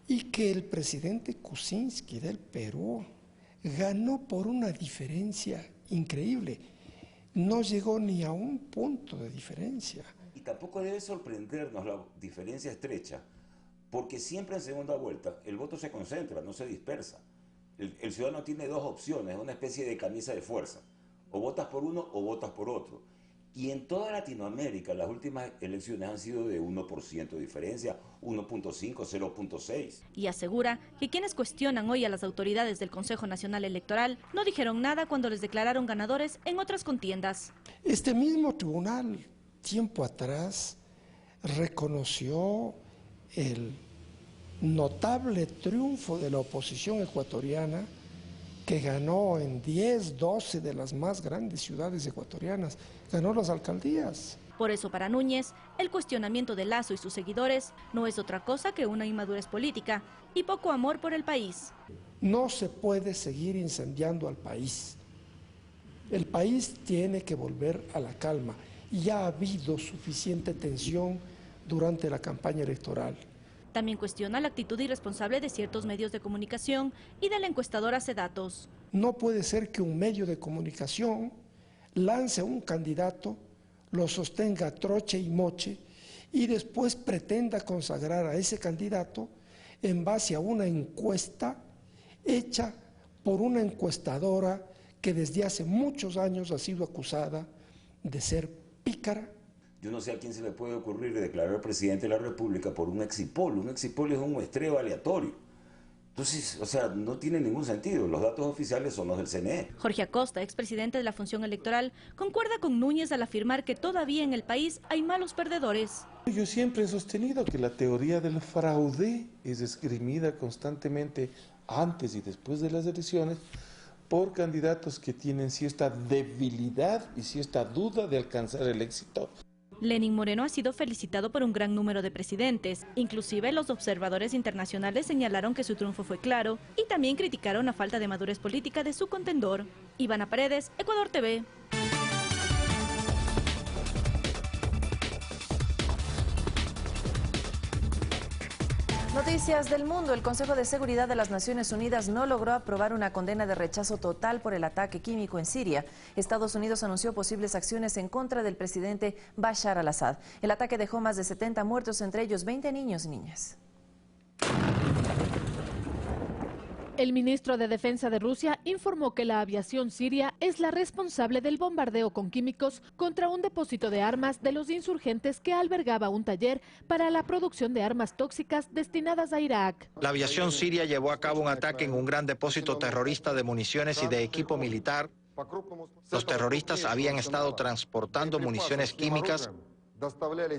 S20: Y que el presidente Kuczynski del Perú ganó por una diferencia increíble. No llegó ni a un punto de diferencia.
S22: Y tampoco debe sorprendernos la diferencia estrecha, porque siempre en segunda vuelta el voto se concentra, no se dispersa. El ciudadano tiene dos opciones, una especie de camisa de fuerza. O votas por uno o votas por otro. Y en toda Latinoamérica las últimas elecciones han sido de 1% de diferencia, 1.5, 0.6.
S2: Y asegura que quienes cuestionan hoy a las autoridades del Consejo Nacional Electoral no dijeron nada cuando les declararon ganadores en otras contiendas.
S20: Este mismo tribunal, tiempo atrás, reconoció el notable triunfo de la oposición ecuatoriana, que ganó en 10, 12 de las más grandes ciudades ecuatorianas, ganó las alcaldías.
S9: Por eso para Núñez, el cuestionamiento de Lasso y sus seguidores no es otra cosa que una inmadurez política y poco amor por el país.
S20: No se puede seguir incendiando al país. El país tiene que volver a la calma. Ya ha habido suficiente tensión durante la campaña electoral.
S9: También cuestiona la actitud irresponsable de ciertos medios de comunicación y de la encuestadora Cedatos.
S20: No puede ser que un medio de comunicación lance a un candidato, lo sostenga troche y moche y después pretenda consagrar a ese candidato en base a una encuesta hecha por una encuestadora que desde hace muchos años ha sido acusada de ser pícara.
S22: Yo no sé a quién se le puede ocurrir declarar presidente de la República por un exipol. Un exipol es un muestreo aleatorio. Entonces, o sea, no tiene ningún sentido. Los datos oficiales son los del CNE.
S9: Jorge Acosta, expresidente de la Función Electoral, concuerda con Núñez al afirmar que todavía en el país hay malos perdedores.
S12: Yo siempre he sostenido que la teoría del fraude es esgrimida constantemente antes y después de las elecciones por candidatos que tienen cierta debilidad y cierta duda de alcanzar el éxito.
S9: Lenín Moreno ha sido felicitado por un gran número de presidentes. Inclusive los observadores internacionales señalaron que su triunfo fue claro y también criticaron la falta de madurez política de su contendor. Ivana Paredes, Ecuador TV.
S1: Noticias del mundo. El Consejo de Seguridad de las Naciones Unidas no logró aprobar una condena de rechazo total por el ataque químico en Siria. Estados Unidos anunció posibles acciones en contra del presidente Bashar al-Assad. El ataque dejó más de 70 muertos, entre ellos 20 niños y niñas.
S15: El ministro de Defensa de Rusia informó que la aviación siria es la responsable del bombardeo con químicos contra un depósito de armas de los insurgentes que albergaba un taller para la producción de armas tóxicas destinadas a Irak.
S16: La aviación siria llevó a cabo un ataque en un gran depósito terrorista de municiones y de equipo militar. Los terroristas habían estado transportando municiones químicas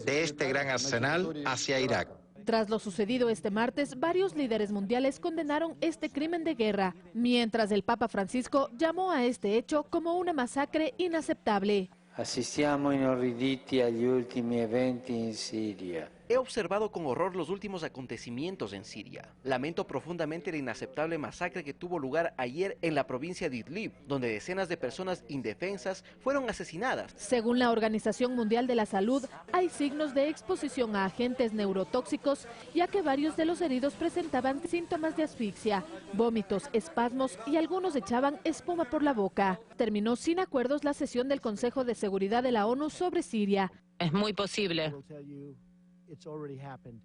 S16: de este gran arsenal hacia Irak.
S15: Tras lo sucedido este martes, varios líderes mundiales condenaron este crimen de guerra, mientras el Papa Francisco llamó a este hecho como una masacre inaceptable.
S17: Assistiamo inorriditi agli ultimi eventi in Siria.
S21: He observado con horror los últimos acontecimientos en Siria. Lamento profundamente la inaceptable masacre que tuvo lugar ayer en la provincia de Idlib, donde decenas de personas indefensas fueron asesinadas.
S15: Según la Organización Mundial de la Salud, hay signos de exposición a agentes neurotóxicos, ya que varios de los heridos presentaban síntomas de asfixia, vómitos, espasmos y algunos echaban espuma por la boca. Terminó sin acuerdos la sesión del Consejo de Seguridad de la ONU sobre Siria.
S23: Es muy posible.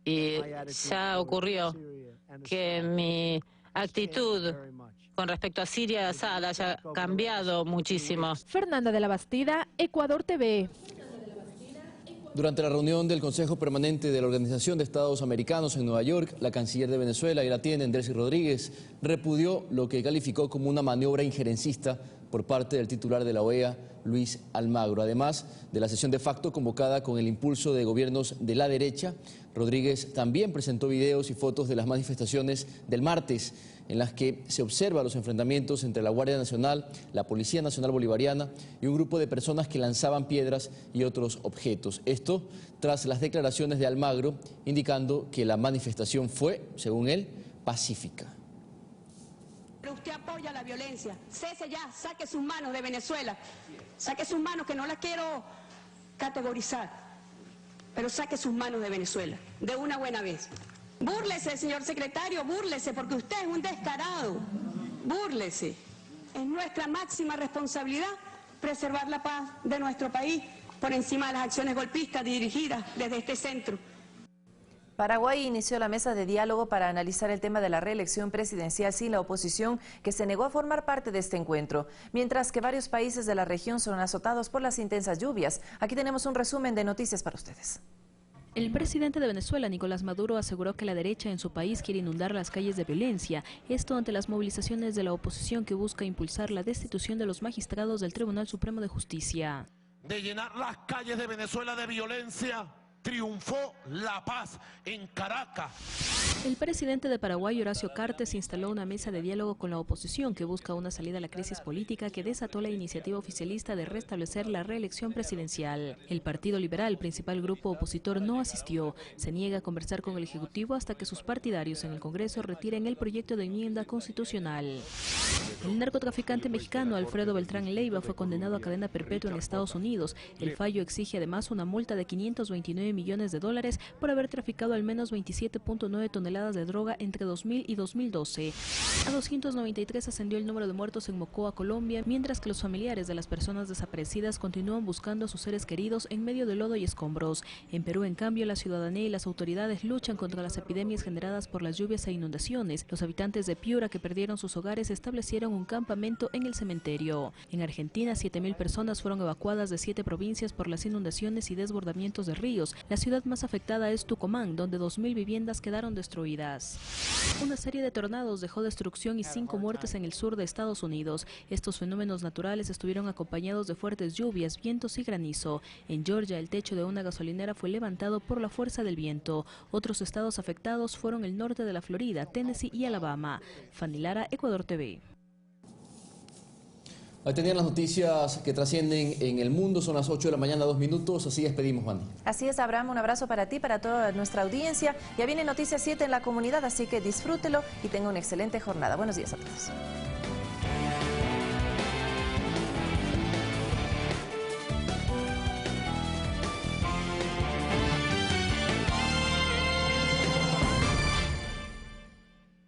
S23: Y ya ocurrió que mi actitud con respecto a Siria Assad haya cambiado muchísimo.
S15: Fernanda de la Bastida, Ecuador TV.
S5: Durante la reunión del Consejo Permanente de la Organización de Estados Americanos en Nueva York, la canciller de Venezuela, Iratiene Delcy Rodríguez, repudió lo que calificó como una maniobra injerencista por parte del titular de la OEA, Luis Almagro. Además de la sesión de facto convocada con el impulso de gobiernos de la derecha, Rodríguez también presentó videos y fotos de las manifestaciones del martes, en las que se observan los enfrentamientos entre la Guardia Nacional, la Policía Nacional Bolivariana y un grupo de personas que lanzaban piedras y otros objetos. Esto tras las declaraciones de Almagro, indicando que la manifestación fue, según él, pacífica.
S24: Pero usted apoya la violencia. Cese ya, saque sus manos de Venezuela. Saque sus manos, que no las quiero categorizar, pero saque sus manos de Venezuela, de una buena vez. Búrlese, señor secretario, búrlese, porque usted es un descarado. Búrlese. Es nuestra máxima responsabilidad preservar la paz de nuestro país por encima de las acciones golpistas dirigidas desde este centro.
S1: Paraguay inició la mesa de diálogo para analizar el tema de la reelección presidencial sin la oposición, que se negó a formar parte de este encuentro, mientras que varios países de la región son azotados por las intensas lluvias. Aquí tenemos un resumen de noticias para ustedes.
S2: El presidente de Venezuela, Nicolás Maduro, aseguró que la derecha en su país quiere inundar las calles de violencia, esto ante las movilizaciones de la oposición que busca impulsar la destitución de los magistrados del Tribunal Supremo de Justicia.
S25: De llenar las calles de Venezuela de violencia, triunfó la paz en Caracas.
S2: El presidente de Paraguay, Horacio Cartes, instaló una mesa de diálogo con la oposición que busca una salida a la crisis política que desató la iniciativa oficialista de restablecer la reelección presidencial. El Partido Liberal, principal grupo opositor, no asistió. Se niega a conversar con el Ejecutivo hasta que sus partidarios en el Congreso retiren el proyecto de enmienda constitucional. El narcotraficante mexicano Alfredo Beltrán Leiva fue condenado a cadena perpetua en Estados Unidos. El fallo exige además una multa de $529 millones por haber traficado al menos 27.9 toneladas de droga entre 2000 y 2012. A 293 ascendió el número de muertos en Mocoa, Colombia, mientras que los familiares de las personas desaparecidas continúan buscando a sus seres queridos en medio de lodo y escombros. En Perú, en cambio, la ciudadanía y las autoridades luchan contra las epidemias generadas por las lluvias e inundaciones. Los habitantes de Piura que perdieron sus hogares establecieron un campamento en el cementerio. En Argentina, 7.000 personas fueron evacuadas de 7 provincias por las inundaciones y desbordamientos de ríos. La ciudad más afectada es Tucumán, donde 2.000 viviendas quedaron destruidas. Una serie de tornados dejó destrucción y 5 muertes en el sur de Estados Unidos. Estos fenómenos naturales estuvieron acompañados de fuertes lluvias, vientos y granizo. En Georgia, el techo de una gasolinera fue levantado por la fuerza del viento. Otros estados afectados fueron el norte de la Florida, Tennessee y Alabama. Fanny Lara, Ecuador TV.
S5: Ahí tenían las noticias que trascienden en el mundo. Son las 8 de la mañana, 2 minutos. Así despedimos, Fanny.
S1: Así es, Abraham. Un abrazo para ti, para toda nuestra audiencia. Ya viene Noticias 7 en la comunidad, así que disfrútelo y tenga una excelente jornada. Buenos días a todos.